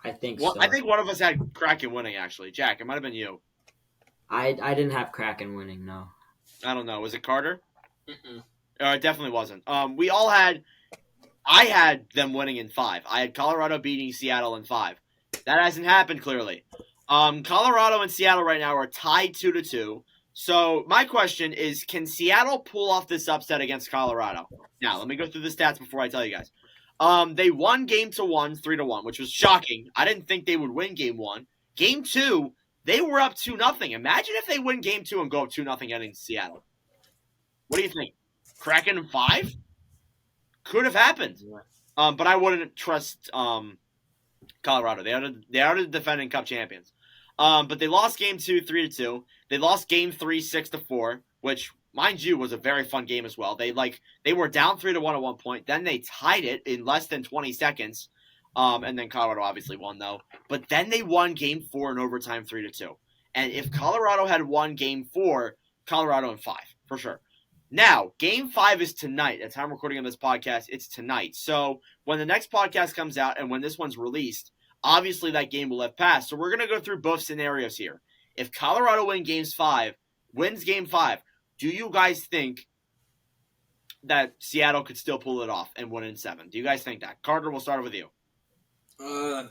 I think Well, so. I think one of us had Kraken winning, actually. Jack, it might have been you. I didn't have Kraken winning, no. I don't know. Was it Carter? Mm-mm. It definitely wasn't. I had them winning in 5. I had Colorado beating Seattle in 5. That hasn't happened, clearly. Colorado and Seattle right now are tied 2-2. So my question is, can Seattle pull off this upset against Colorado? Now, let me go through the stats before I tell you guys. They won Game 1, 3-1, which was shocking. I didn't think they would win Game 1. Game 2, they were up 2-0. Imagine if they win Game 2 and go up 2-0 against Seattle. What do you think? Kraken in 5? Could have happened. But I wouldn't trust Colorado. They are the defending Cup champions. But they lost Game 2, 3-2. They lost Game 3, 6-4, which, mind you, was a very fun game as well. They were down 3-1 at one point. Then they tied it in less than 20 seconds. And then Colorado obviously won, though. But then they won Game 4 in overtime 3-2. And if Colorado had won Game 4, Colorado in 5, for sure. Now, Game 5 is tonight. At the time I'm recording on this podcast, it's tonight. So when the next podcast comes out and when this one's released, obviously that game will have passed. So we're going to go through both scenarios here. If Colorado wins Game 5, do you guys think that Seattle could still pull it off and win in 7? Do you guys think that? Carter, we'll start with you. I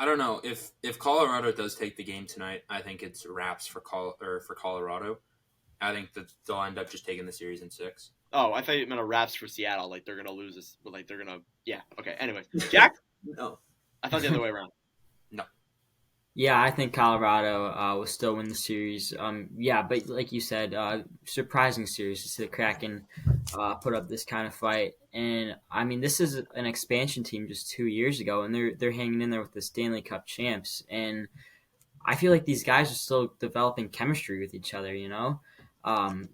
don't know. If Colorado does take the game tonight, I think it's wraps for Colorado. I think that they'll end up just taking the series in 6. Oh, I thought you meant a wraps for Seattle. Like they're going to lose this. Like they're going to. Yeah. Okay. Anyways. Jack? No. I thought the other way around. No. Yeah, I think Colorado will still win the series. But like you said, surprising series to see the Kraken put up this kind of fight. And I mean, this is an expansion team just 2 years ago, and they're hanging in there with the Stanley Cup champs. And I feel like these guys are still developing chemistry with each other. You know.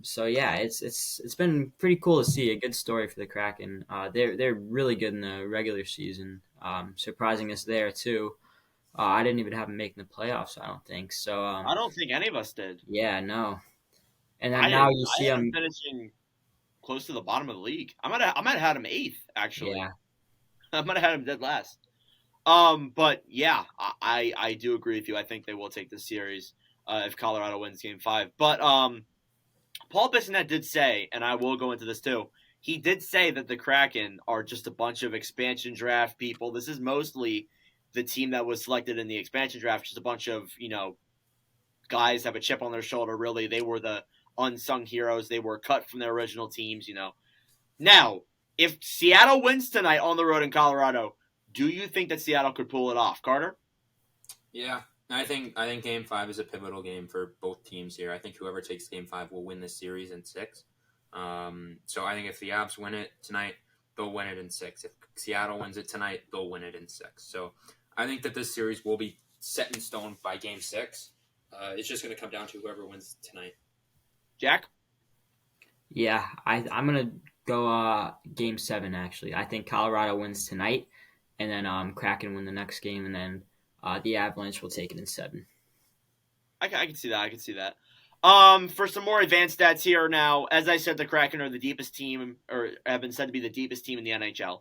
So yeah, it's been pretty cool to see. A good story for the Kraken. They're really good in the regular season. Surprising us there too. I didn't even have them making the playoffs. I don't think so. I don't think any of us did. Yeah, no. And then now you see them finishing close to the bottom of the league. I might have had them 8th actually. Yeah. I might have had them dead last. But yeah, I do agree with you. I think they will take the series if Colorado wins Game 5. But Paul Bissonnette did say, and I will go into this too, he did say that the Kraken are just a bunch of expansion draft people. This is mostly the team that was selected in the expansion draft, just a bunch of, guys have a chip on their shoulder, really. They were the unsung heroes. They were cut from their original teams, Now, if Seattle wins tonight on the road in Colorado, do you think that Seattle could pull it off? Carter? Yeah. I think Game 5 is a pivotal game for both teams here. I think whoever takes Game 5 will win this series in 6. So I think if the Avs win it tonight, they'll win it in 6. If Seattle wins it tonight, they'll win it in 6. So I think that this series will be set in stone by Game 6. It's just going to come down to whoever wins tonight. Jack? Yeah, I'm going to go Game 7, actually. I think Colorado wins tonight, and then Kraken win the next game, and then the Avalanche will take it in 7. I can see that. For some more advanced stats here now, as I said, the Kraken are the deepest team, or have been said to be the deepest team in the NHL.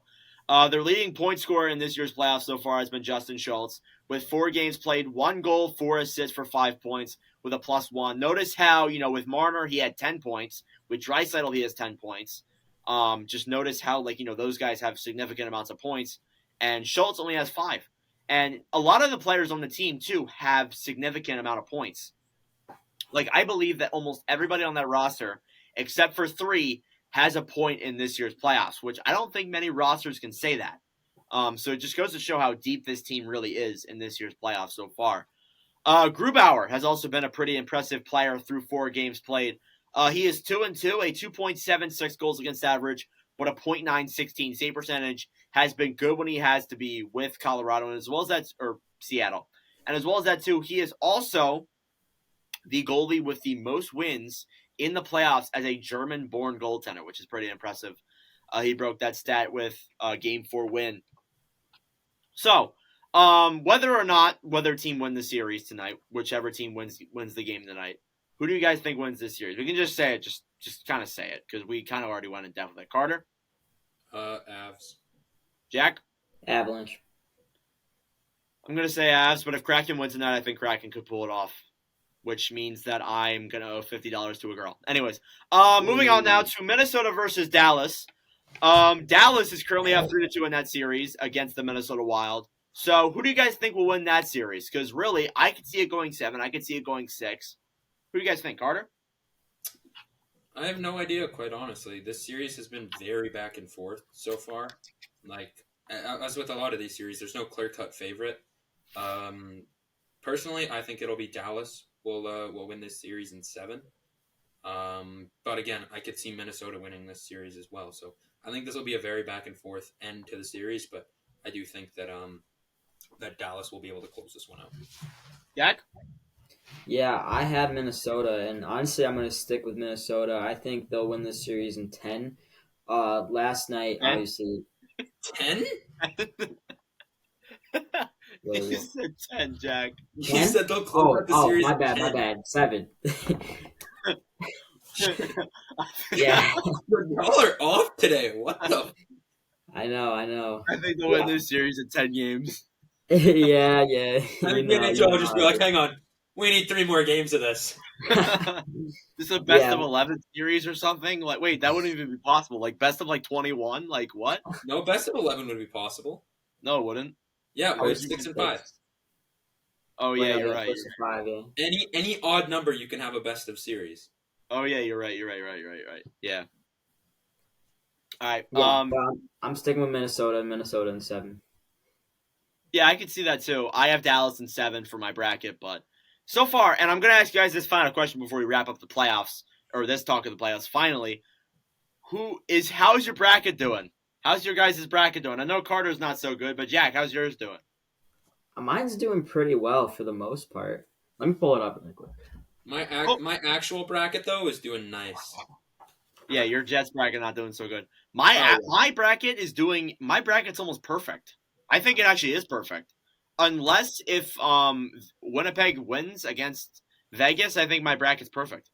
Their leading point scorer in this year's playoffs so far has been Justin Schultz, with 4 games played, 1 goal, 4 assists for 5 points, with a +1. Notice how, with Marner, he had 10 points. With Draisaitl, he has 10 points. Just notice how, like, those guys have significant amounts of points, and Schultz only has 5. And a lot of the players on the team, too, have significant amount of points. Like, I believe that almost everybody on that roster, except for 3, has a point in this year's playoffs, which I don't think many rosters can say that. So it just goes to show how deep this team really is in this year's playoffs so far. Grubauer has also been a pretty impressive player through 4 games played. He is 2-2, a 2.76 goals against average, but a .916 save percentage. Has been good when he has to be with Colorado, and as well as that, or Seattle. And as well as that, too, he is also the goalie with the most wins in the playoffs as a German-born goaltender, which is pretty impressive. He broke that stat with a Game 4 win. So, whether team win the series tonight, whichever team wins the game tonight, who do you guys think wins this series? We can just say it, just kind of say it, because we kind of already went in depth with it. Carter? Avs. Jack? Avalanche. I'm going to say Avs, but if Kraken wins tonight, I think Kraken could pull it off, which means that I'm going to owe $50 to a girl. Anyways, moving on now to Minnesota versus Dallas. Dallas is currently up 3-2 in that series against the Minnesota Wild. So who do you guys think will win that series? Because really, I could see it going 7. I could see it going 6. Who do you guys think, Carter? I have no idea, quite honestly. This series has been very back and forth so far. Like, as with a lot of these series, there's no clear-cut favorite. Personally, I think it'll be Dallas will win this series in 7. But again, I could see Minnesota winning this series as well. So I think this will be a very back and forth end to the series, but I do think that that Dallas will be able to close this one out. Jack? Yeah, I have Minnesota, and honestly, I'm going to stick with Minnesota. I think they'll win this series in 10. Last night, 10? obviously. 10? You said 10, Jack. You said they'll close out the series. My in 10. bad. 7. Yeah. Y'all are off today. What the? I know. I think they'll win this series in 10 games. yeah. I think the NHL will just be like, hang on, we need 3 more games of this. This is a best of 11 series or something? Like, wait, that wouldn't even be possible. Like, best of, 21? Like, what? No, best of 11 would be possible. No, it wouldn't. Yeah, Oh, we're it's 6 and 5. Oh, yeah, you're right. 5, yeah. Any odd number, you can have a best of series. Oh, yeah, you're right. Yeah. All right. Yeah, I'm sticking with Minnesota in 7. Yeah, I can see that too. I have Dallas in 7 for my bracket, but so far, and I'm going to ask you guys this final question before we wrap up the playoffs, or this talk of the playoffs. Finally, how's your bracket doing? How's your guys' bracket doing? I know Carter's not so good, but Jack, how's yours doing? Mine's doing pretty well for the most part. Let me pull it up really quick. My actual bracket though is doing nice. Yeah, your Jets bracket not doing so good. My bracket's almost perfect. I think it actually is perfect. Unless if Winnipeg wins against Vegas, I think my bracket's perfect.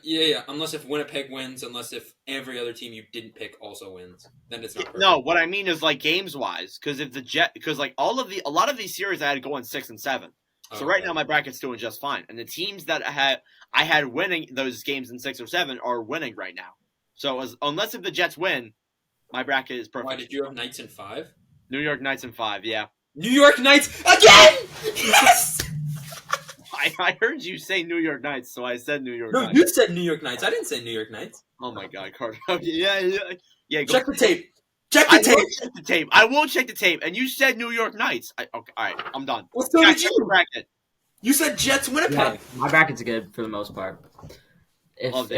Yeah. Unless if Winnipeg wins, unless if every other team you didn't pick also wins, then it's not perfect. No, what I mean is games wise, because if a lot of these series I had going 6 and 7. So right now my bracket's doing just fine, and the teams that I had winning those games in 6 or 7 are winning right now. So unless if the Jets win, my bracket is perfect. Why did you have Knights in 5? New York Knights in 5, yeah. New York Knights again! Yes! I heard you say New York Knights, so I said New York No, Knights. you said New York Knights. I didn't say New York Knights. Oh my God, Carter. Yeah. Check the tape. Check the tape. I won't check the tape. And you said New York Knights. Okay, all right, I'm done. Well, so did you. Bracket. You said Jets Winnipeg. Yeah, my bracket's good for the most part. If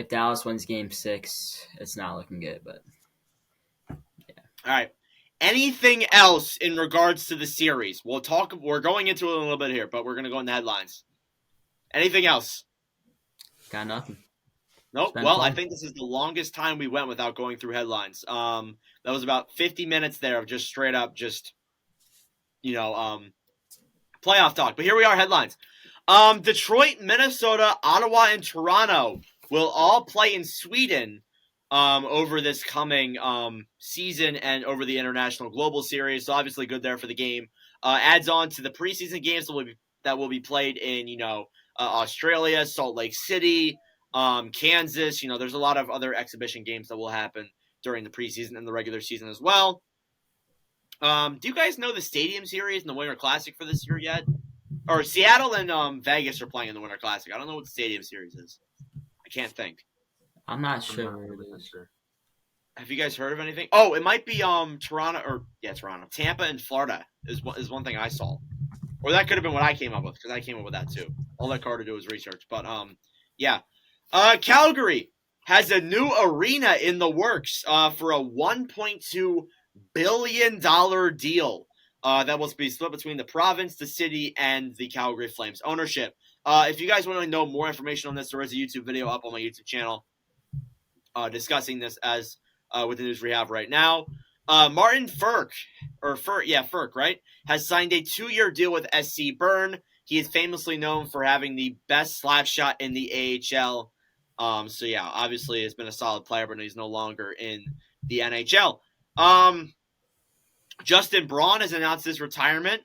Dallas wins Game 6, it's not looking good, but yeah. All right. Anything else in regards to the series? We're going into it a little bit here, but we're going to go in the headlines. Anything else? got nothing. Nope. Well, I think this is the longest time we went without going through headlines. That was about 50 minutes there of just straight up playoff talk. But here we are, headlines. Detroit, Minnesota, Ottawa, and Toronto will all play in Sweden over this coming season and over the International Global Series. So obviously good there for the game. Adds on to the preseason games that will be played in, Australia, Salt Lake City, Kansas. There's a lot of other exhibition games that will happen during the preseason and the regular season as well. Do you guys know the Stadium Series and the Winter Classic for this year yet? Or Seattle and Vegas are playing in the Winter Classic. I don't know what the Stadium Series is. I can't think. I'm not I'm sure not what it 100% is. sure. Have you guys heard of anything? Oh, it might be Toronto. Tampa and Florida is one thing I saw. Or that could have been what I came up with, because I came up with that too. All that Carter do is research. But yeah. Calgary has a new arena in the works for a $1.2 billion deal that will be split between the province, the city, and the Calgary Flames ownership. If you guys want to know more information on this, there is a YouTube video up on my YouTube channel discussing this as with the news we have right now. Martin Furk, right, has signed a 2-year deal with SC Bern. He is famously known for having the best slap shot in the AHL. So yeah, obviously has been a solid player, but he's no longer in the NHL. Justin Braun has announced his retirement.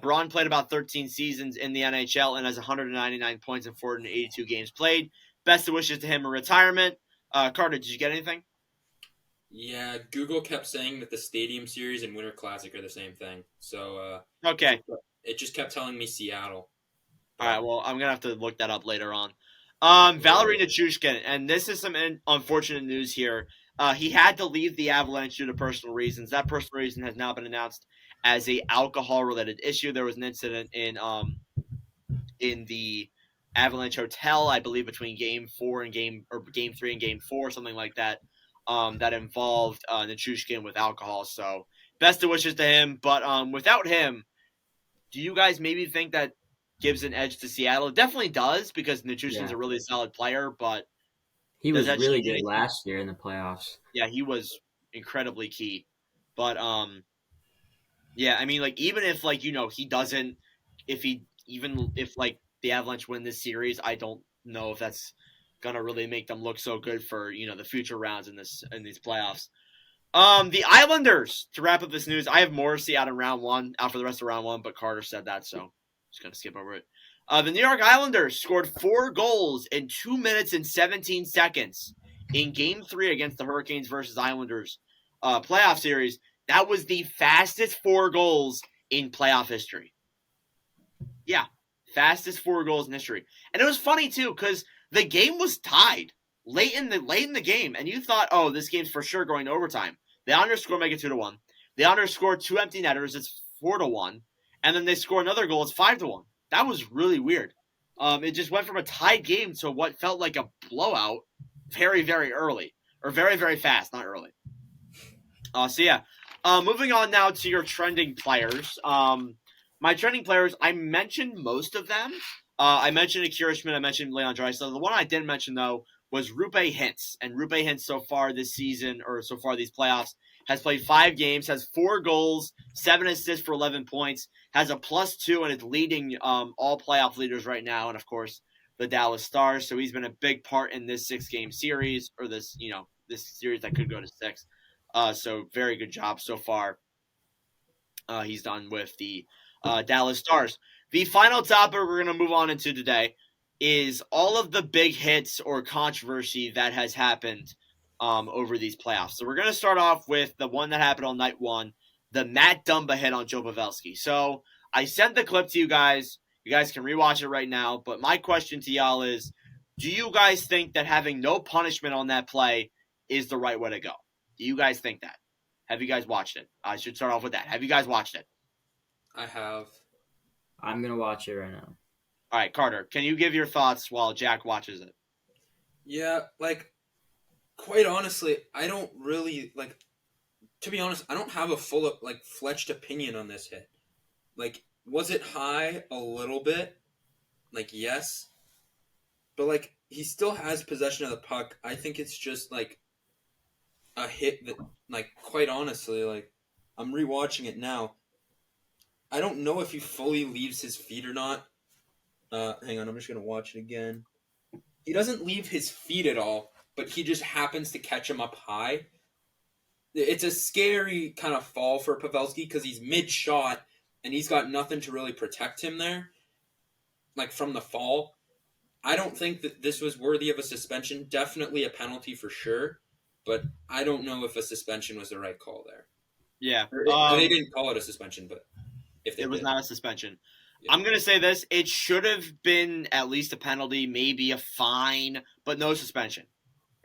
Braun played about 13 seasons in the NHL and has 199 points in 482 games played. Best of wishes to him in retirement. Carter, did you get anything? Yeah, Google kept saying that the Stadium Series and Winter Classic are the same thing. So Okay. it just kept telling me Seattle. All right, well, I'm going to have to look that up later on. Valerie Nichushkin, and this is some unfortunate news here. He had to leave the Avalanche due to personal reasons. That personal reason has now been announced as a alcohol-related issue. There was an incident in the Avalanche Hotel, I believe, between Game 3 and Game 4, something like that. That involved Nichushkin with alcohol. So best of wishes to him. But without him, do you guys maybe think that gives an edge to Seattle? It definitely does, because Nichushkin's a really solid player, but He was that really change good anything? last year in the playoffs. yeah, he was incredibly key. But yeah, I mean, like, even if he doesn't, if the Avalanche win this series, I don't know if that's gonna really make them look so good for the future rounds in these playoffs. The Islanders, to wrap up this news, I have Morrissey out for the rest of round one, but Carter said that, so I'm just gonna skip over it. The New York Islanders scored 4 goals in 2 minutes and 17 seconds in Game 3 against the Hurricanes versus Islanders playoff series. That was the fastest 4 goals in playoff history. Yeah, fastest 4 goals in history. And it was funny too, because the game was tied late in the game, and you thought, oh, this game's for sure going to overtime. The Islanders score, make it 2-1. The Islanders score 2 empty netters, it's 4-1, and then they score another goal, it's 5-1. That was really weird. It just went from a tied game to what felt like a blowout very, very early, or very, very fast, not early. So yeah, moving on now to your trending players. My trending players, I mentioned most of them. I mentioned Akira Schmidt, I mentioned Leon Draisaitl. The one I didn't mention, though, was Rupe Hintz. And Rupe Hintz so far this season, or so far these playoffs, has played 5 games, has 4 goals, 7 assists for 11 points, has a +2, and is leading all playoff leaders right now, and of course the Dallas Stars. So he's been a big part in this 6-game series, or this series that could go to 6. So very good job so far. He's done with the Dallas Stars. The final topic we're going to move on into today is all of the big hits or controversy that has happened over these playoffs. So we're going to start off with the one that happened on night 1, the Matt Dumba hit on Joe Pavelski. So I sent the clip to you guys. You guys can rewatch it right now. But my question to y'all is, do you guys think that having no punishment on that play is the right way to go? Do you guys think that? Have you guys watched it? I should start off with that. Have you guys watched it? I have. I'm going to watch it right now. All right, Carter, can you give your thoughts while Jack watches it? Yeah, quite honestly, I don't really, to be honest, I don't have a full, fledged opinion on this hit. Was it high? A little bit. Yes. But, he still has possession of the puck. I think it's just, a hit that, quite honestly, I'm rewatching it now. I don't know if he fully leaves his feet or not. Hang on, I'm just going to watch it again. He doesn't leave his feet at all, but he just happens to catch him up high. It's a scary kind of fall for Pavelski because he's mid-shot, and he's got nothing to really protect him there, from the fall. I don't think that this was worthy of a suspension. Definitely a penalty for sure, but I don't know if a suspension was the right call there. Yeah. They didn't call it a suspension, but if they It was did, not a suspension. yeah. I'm going to say this. It should have been at least a penalty, maybe a fine, but no suspension.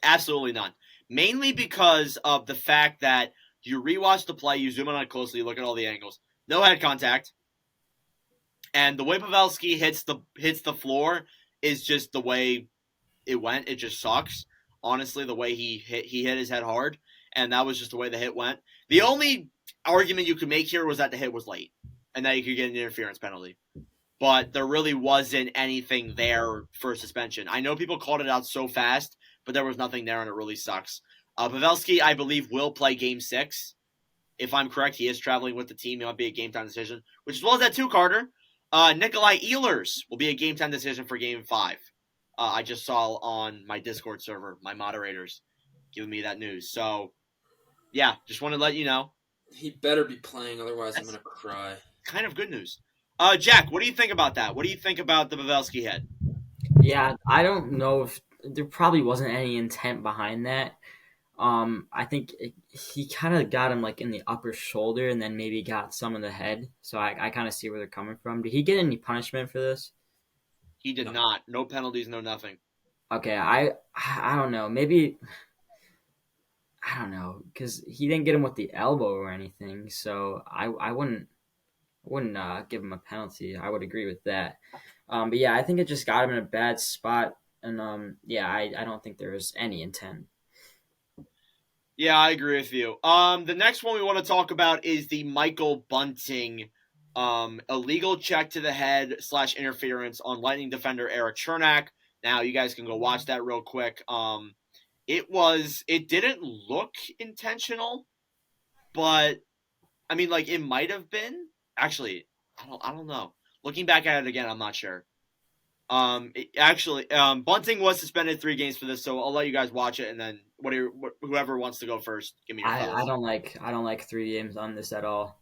Absolutely none. Mainly because of the fact that you rewatch the play, you zoom in on it closely, you look at all the angles. No head contact. And the way Pavelski hits the floor is just the way it went. It just sucks. Honestly, the way he hit his head hard, and that was just the way the hit went. The only argument you could make here was that the hit was late, and that you could get an interference penalty. But there really wasn't anything there for suspension. I know people called it out so fast, but there was nothing there, and it really sucks. Pavelski, I believe, will play Game 6. If I'm correct, he is traveling with the team. It might be a game-time decision, which as well as that too, Carter. Nikolai Ehlers will be a game-time decision for Game 5. I just saw on my Discord server, my moderators giving me that news. So, yeah, just want to let you know. He better be playing, otherwise I'm going to cry. Kind of good news. Jack, what do you think about that? What do you think about the Pavelski hit? Yeah, I don't know if there probably wasn't any intent behind that. I think he kind of got him like in the upper shoulder and then maybe got some in the head. So I kind of see where they're coming from. Did he get any punishment for this? He did not. No penalties, no nothing. Okay, I don't know. Maybe I don't know because he didn't get him with the elbow or anything. So I wouldn't give him a penalty. I would agree with that. But yeah, I think it just got him in a bad spot. And yeah, I don't think there was any intent. Yeah, I agree with you. The next one we want to talk about is the Michael Bunting illegal check to the head / interference on Lightning defender Eric Chernak. Now you guys can go watch that real quick. It didn't look intentional, but I mean, like, it might have been. Actually, I don't know. Looking back at it again, I'm not sure. Bunting was suspended 3 games for this, so I'll let you guys watch it, and then whoever wants to go first, give me your thoughts. I don't like 3 games on this at all,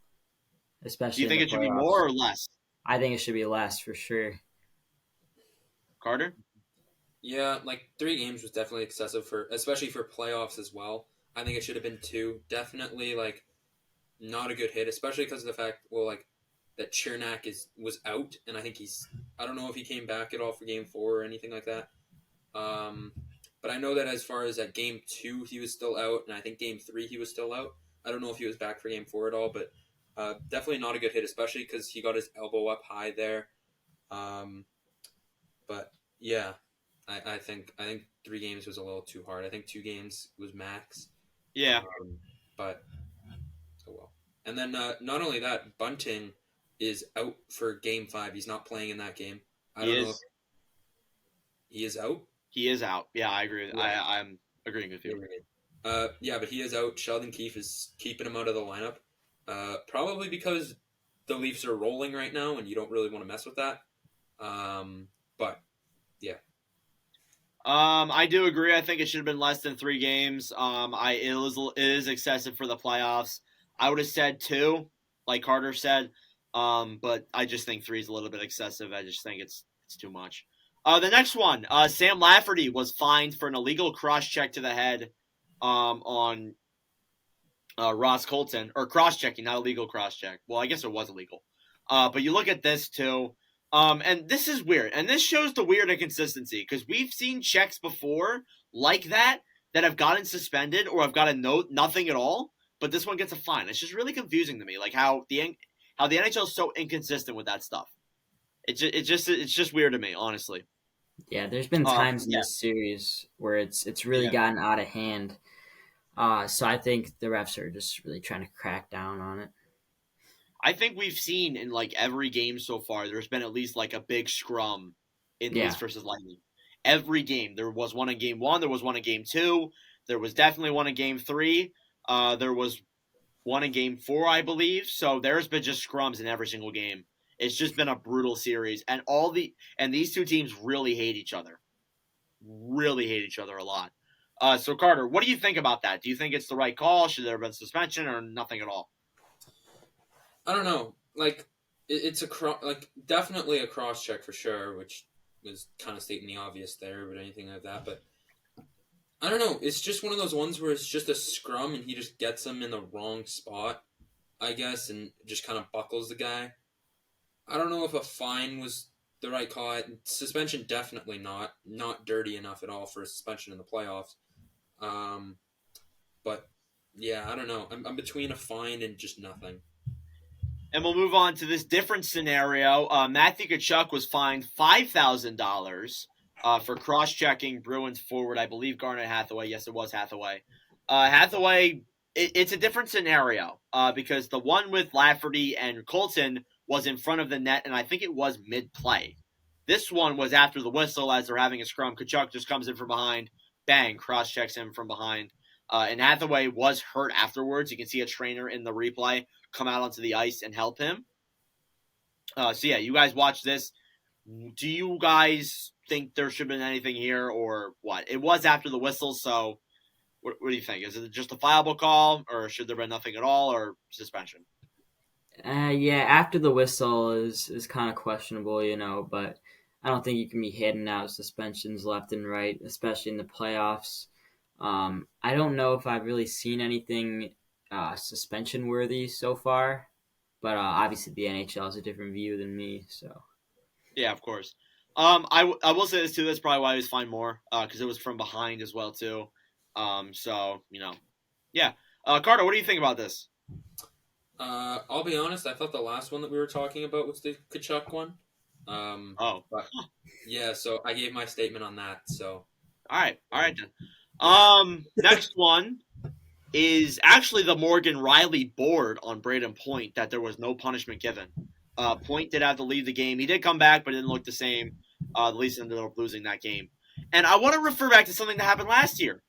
especially. Do you think it should be more or less? I think it should be less for sure. Carter? Yeah, like 3 games was definitely excessive especially for playoffs as well. I think it should have been 2. Definitely, like, not a good hit, especially because of the fact, that Chernak was out, and I don't know if he came back at all for Game 4 or anything like that. But I know that as far as at Game 2, he was still out, and I think Game 3 he was still out. I don't know if he was back for Game 4 at all, but definitely not a good hit, especially because he got his elbow up high there. But yeah, I think 3 games was a little too hard. I think 2 games was max. Yeah. But oh well. And then not only that, Bunting is out for Game 5. He's not playing in that game. I don't know if he is out. He is out. Yeah, I agree. Yeah. I'm agreeing with you. Yeah, but he is out. Sheldon Keefe is keeping him out of the lineup. Probably because the Leafs are rolling right now, and you don't really want to mess with that. But yeah. I do agree. I think it should have been less than 3 games. It is excessive for the playoffs. I would have said 2, like Carter said. But I just think 3 is a little bit excessive. I just think it's too much. The next one, Sam Lafferty was fined for an illegal cross check to the head on Ross Colton, or cross checking, not illegal cross check. Well, I guess it was illegal. But you look at this too, and this is weird, and this shows the weird inconsistency because we've seen checks before like that have gotten suspended or have gotten nothing at all, but this one gets a fine. It's just really confusing to me, like how the NHL is so inconsistent with that stuff. It's just weird to me, honestly. Yeah, there's been times in this series where it's really gotten out of hand. So I think the refs are just really trying to crack down on it. I think we've seen in like every game so far, there's been at least like a big scrum in Leafs versus Lightning. Every game. There was one in Game 1. There was one in Game 2. There was definitely one in Game 3. There was one in Game 4, I believe. So there's been just scrums in every single game. It's just been a brutal series, and these 2 teams really hate each other. Really hate each other a lot. So Carter, what do you think about that? Do you think it's the right call? Should there have been suspension or nothing at all? I don't know. Like it's definitely a cross check for sure, which was kind of stating the obvious there, but anything like that. But I don't know. It's just one of those ones where it's just a scrum and he just gets him in the wrong spot, I guess, and just kind of buckles the guy. I don't know if a fine was the right call. Suspension, definitely not. Not dirty enough at all for a suspension in the playoffs. But yeah, I don't know. I'm between a fine and just nothing. And we'll move on to this different scenario. Matthew Tkachuk was fined $5,000 for cross-checking Bruins forward, I believe Garnet Hathaway. Yes, it was Hathaway. Hathaway, it's a different scenario because the one with Lafferty and Colton was in front of the net, and I think it was mid-play. This one was after the whistle as they're having a scrum. Tkachuk just comes in from behind, bang, cross-checks him from behind. And Hathaway was hurt afterwards. You can see a trainer in the replay come out onto the ice and help him. So yeah, you guys watch this. Do you guys think there should have been anything here or what? It was after the whistle, so what do you think? Is it just a viable call, or should there have been nothing at all, or suspension? Yeah, after the whistle is kind of questionable, but I don't think you can be handing out suspensions left and right, especially in the playoffs. I don't know if I've really seen anything suspension worthy so far, but obviously the NHL has a different view than me. So yeah, of course. I will say this too. That's probably why he was fined more because it was from behind as well too. So yeah. Carter, what do you think about this? I'll be honest. I thought the last one that we were talking about was the Tkachuk one. But yeah. So I gave my statement on that. So all right then. Next one is actually the Morgan Riley board on Braden Point that there was no punishment given. Point did have to leave the game. He did come back, but it didn't look the same. The Leafs ended up losing that game. And I want to refer back to something that happened last year.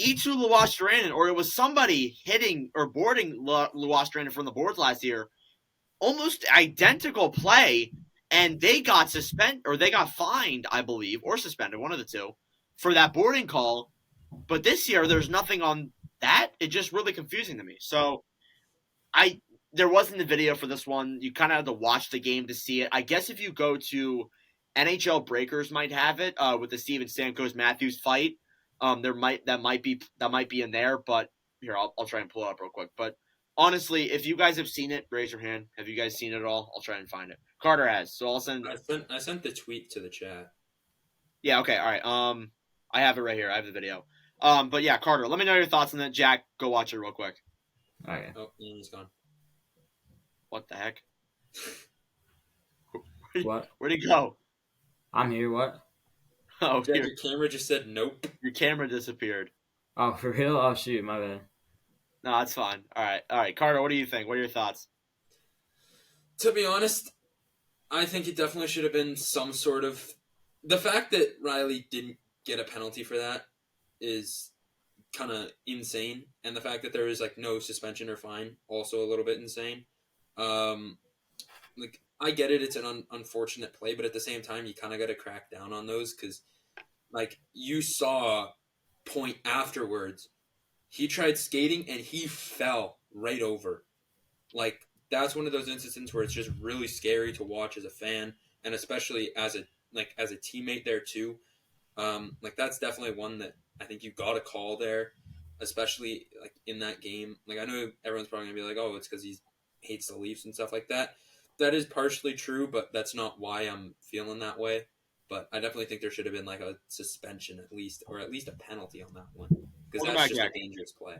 Eetu Luostarinen, or it was somebody hitting or boarding Luostarinen from the boards last year, almost identical play, and they got fined, I believe, or suspended, one of the two, for that boarding call. But this year, there's nothing on that. It's just really confusing to me. So, there wasn't a video for this one. You kind of had to watch the game to see it. I guess if you go to NHL Breakers, might have it with the Steven Stamkos Matthews fight. That might be in there. But here, I'll try and pull it up real quick. But honestly, if you guys have seen it, raise your hand. Have you guys seen it at all? I'll try and find it. Carter has, so I'll send. I sent the tweet to the chat. Yeah. Okay. All right. I have it right here. I have the video. But yeah, Carter, let me know your thoughts on that. Jack, go watch it real quick. okay. Oh, he's gone. What the heck? What? Where'd he go? I'm here. What? Oh, Jack, your camera just said nope. your camera disappeared. Oh, for real? Oh, shoot, my bad. No, it's fine. All right, Carter, what do you think? What are your thoughts? To be honest, I think it definitely should have been some sort of. The fact that Riley didn't get a penalty for that is kind of insane, and the fact that there is no suspension or fine also a little bit insane. I get it; it's an unfortunate play, but at the same time, you kind of got to crack down on those because, you saw Point afterwards, he tried skating and he fell right over. That's one of those instances where it's just really scary to watch as a fan, and especially as a teammate there too. That's definitely one that I think you got to call there, especially in that game. I know everyone's probably gonna be like, "Oh, it's because he hates the Leafs and stuff like that." That is partially true, but that's not why I'm feeling that way. But I definitely think there should have been a suspension at least, or at least a penalty on that one, because that's just a dangerous play.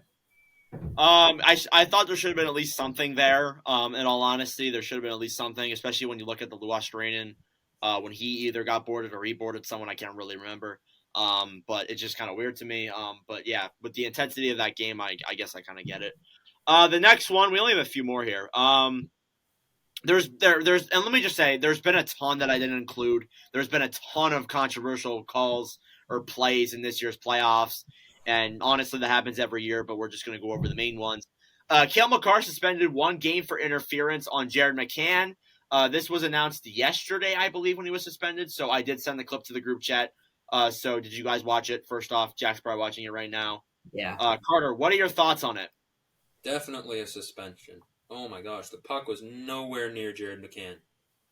I thought there should have been at least something there. In all honesty, there should have been at least something, especially when you look at the Luostarinen, when he either got boarded or he boarded someone. I can't really remember. But it's just kind of weird to me. But yeah, with the intensity of that game, I guess I kind of get it. The next one, we only have a few more here. There's and let me just say, there's been a ton that I didn't include. There's been a ton of controversial calls or plays in this year's playoffs, and honestly, that happens every year. But we're just going to go over the main ones. Cale Makar suspended 1 game for interference on Jared McCann. This was announced yesterday, I believe, when he was suspended. So I did send the clip to the group chat. So did you guys watch it? First off, Jack's probably watching it right now. Yeah. Carter, what are your thoughts on it? Definitely a suspension. Oh my gosh, the puck was nowhere near Jared McCann.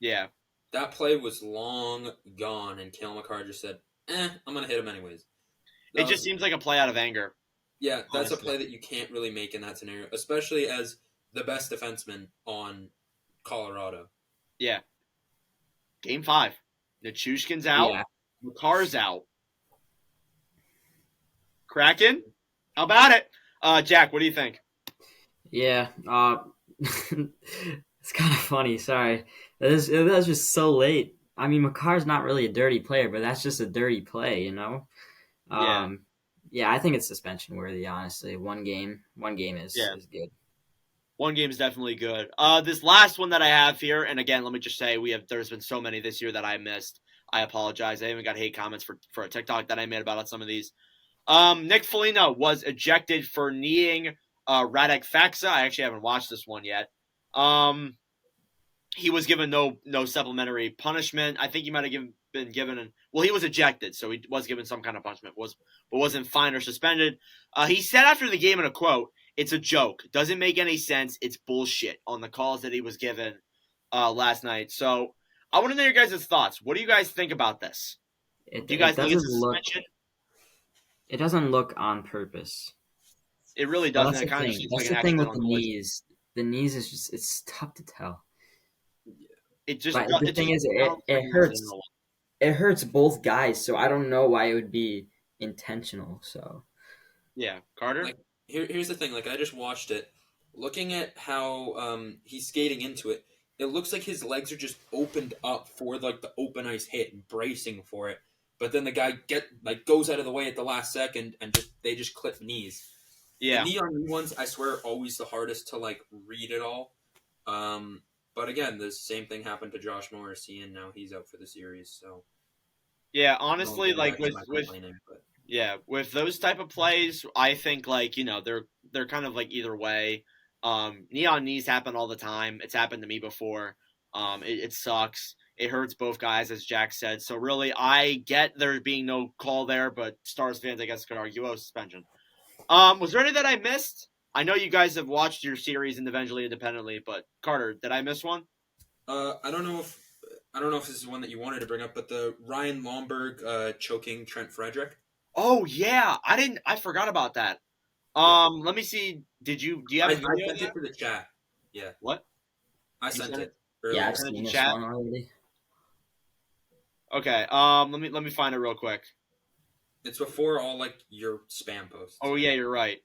Yeah. that play was long gone, and Kale McCarr just said, I'm going to hit him anyways. It just seems like a play out of anger. Yeah, that's honestly. a play that you can't really make in that scenario, especially as the best defenseman on Colorado. Yeah. Game 5. Nichushkin's out. Yeah. McCarr's out. Kraken? How about it? Jack, what do you think? Yeah, it's kind of funny. Sorry, that was just so late. I mean, McCarr's not really a dirty player, but that's just a dirty play, you know. Yeah. Yeah, I think it's suspension worthy. Honestly, one game is good. One game is definitely good. This last one that I have here, and again, let me just say there's been so many this year that I missed. I apologize. I even got hate comments for a TikTok that I made about some of these. Nick Foligno was ejected for kneeing Radek Faksa. I actually haven't watched this one yet. He was given no supplementary punishment. I think he might have been given he was ejected, so he was given some kind of punishment. But wasn't fined or suspended. He said after the game in a quote, "It's a joke. Doesn't make any sense. It's bullshit," on the calls that he was given last night. So I want to know your guys' thoughts. What do you guys think about this? Do you guys think it's a suspension? It doesn't look on purpose. It really doesn't. That's the thing with the knees. The knees is just, it's tough to tell. It just. But the thing is, it hurts. It hurts both guys, so I don't know why it would be intentional. So. Yeah, Carter. Like, here's the thing. Like, I just watched it. Looking at how he's skating into it, it looks like his legs are just opened up for like the open ice hit, bracing for it. But then the guy goes out of the way at the last second, and they just clip knees. Yeah. The knee on knee ones, I swear, are always the hardest to like read it all. But again, the same thing happened to Josh Morrissey, and now he's out for the series. So yeah, honestly, like with those type of plays, I think they're kind of like either way. Knee on knees happen all the time. It's happened to me before. It sucks. It hurts both guys, as Jack said. So really, I get there being no call there, but Stars fans, I guess, could argue suspension. Was there any that I missed? I know you guys have watched your series individually, independently, but Carter, did I miss one? I don't know if this is one that you wanted to bring up, but the Ryan Lomberg choking Trent Frederick. Oh yeah, I forgot about that. Let me see. Do you have? I sent it for the chat. Yeah. What? I sent it. Yeah, I've seen this one already. Okay. Let me find it real quick. It's before all like your spam posts. Oh yeah, you're right.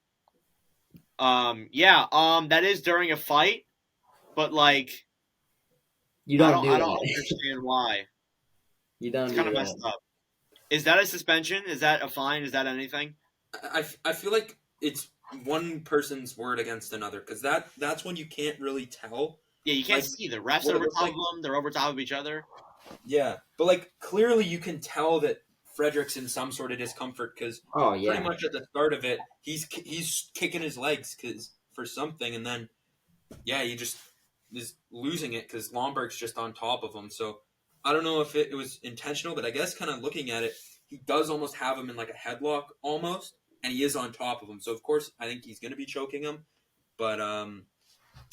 Yeah. That is during a fight, but like, I don't understand why. You don't. It's kind of messed up. Is that a suspension? Is that a fine? Is that anything? I feel like it's one person's word against another, because that's when you can't really tell. Yeah, you can't see. The refs are over top of them. They're over top of each other. Yeah, but like clearly you can tell that Frederick's in some sort of discomfort, because pretty much at the start of it, he's kicking his legs for something, and then he just is losing it because Lomberg's just on top of him. So I don't know if it was intentional, but I guess kind of looking at it, he does almost have him in like a headlock almost, and he is on top of him. So of course I think he's going to be choking him, but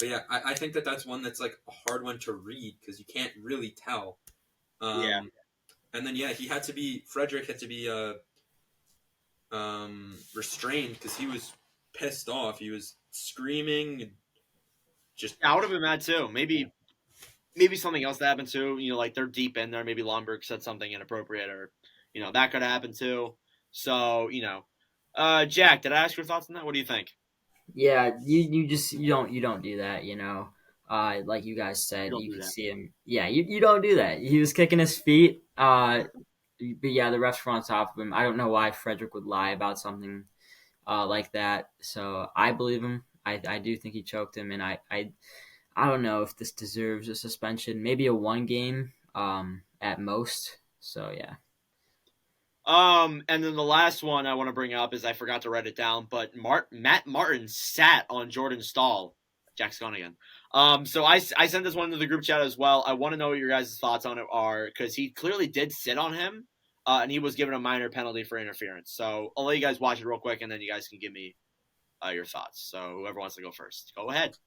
yeah, I think that's one that's like a hard one to read because you can't really tell. And then Frederick had to be restrained because he was pissed off. He was screaming. And I would have been mad too. Maybe something else happened too. Like they're deep in there. Maybe Lomberg said something inappropriate, or that could happen too. So Jack, did I ask your thoughts on that? What do you think? Yeah, you don't do that. Like you guys said, you can see him. Yeah, you don't do that. He was kicking his feet. But yeah, the refs were on top of him. I don't know why Frederick would lie about something like that. So I believe him. I do think he choked him, and I don't know if this deserves a suspension. Maybe a 1 game at most. So yeah. And then the last one I want to bring up is I forgot to write it down, but Matt Martin sat on Jordan Staal. Jack's gone again. So I sent this one to the group chat as well. I want to know what your guys' thoughts on it are, because he clearly did sit on him, and he was given a minor penalty for interference. So I'll let you guys watch it real quick, and then you guys can give me your thoughts. So whoever wants to go first, go ahead.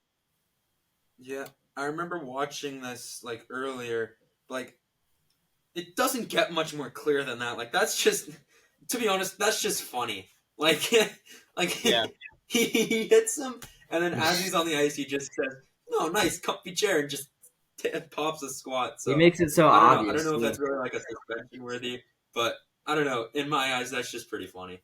Yeah, I remember watching this like earlier, Like, it doesn't get much more clear than that. Like, that's just, to be honest, that's just funny. Like, Yeah. he hits him, and then as he's on the ice, he just says, "No, nice, comfy chair," and just pops a squat. So He makes it so I obvious. don't know if yeah. that's really like a suspension worthy, but I don't know. In my eyes, that's just pretty funny.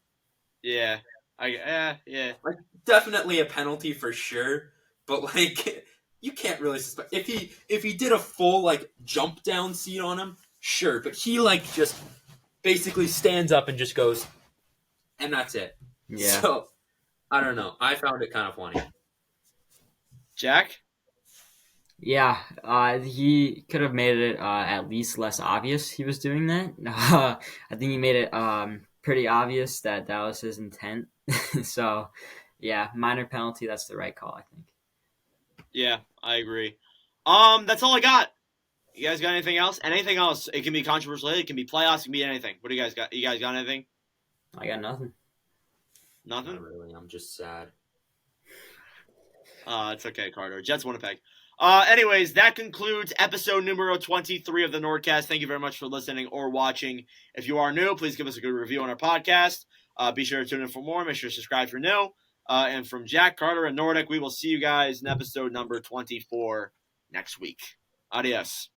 Yeah. Yeah. Like, definitely a penalty for sure, but like, you can't really suspect if he did a full like jump down seat on him, sure, but he like just basically stands up and just goes, and that's it. Yeah. So I don't know. I found it kind of funny. Jack? Yeah, he could have made it at least less obvious he was doing that. I think he made it pretty obvious that was his intent. So, yeah, minor penalty. That's the right call, I think. Yeah, I agree. That's all I got. You guys got anything else? Anything else? It can be controversial. It can be playoffs. It can be anything. What do you guys got? You guys got anything? I got nothing. Nothing? Not really. I'm just sad. It's okay, Carter. Jets Winnipeg. Anyways, that concludes episode numero 23 of the NordCast. Thank you very much for listening or watching. If you are new, please give us a good review on our podcast. Be sure to tune in for more. Make sure to subscribe if you're new. And from Jack, Carter, and Nordic, we will see you guys in episode number 24 next week. Adios.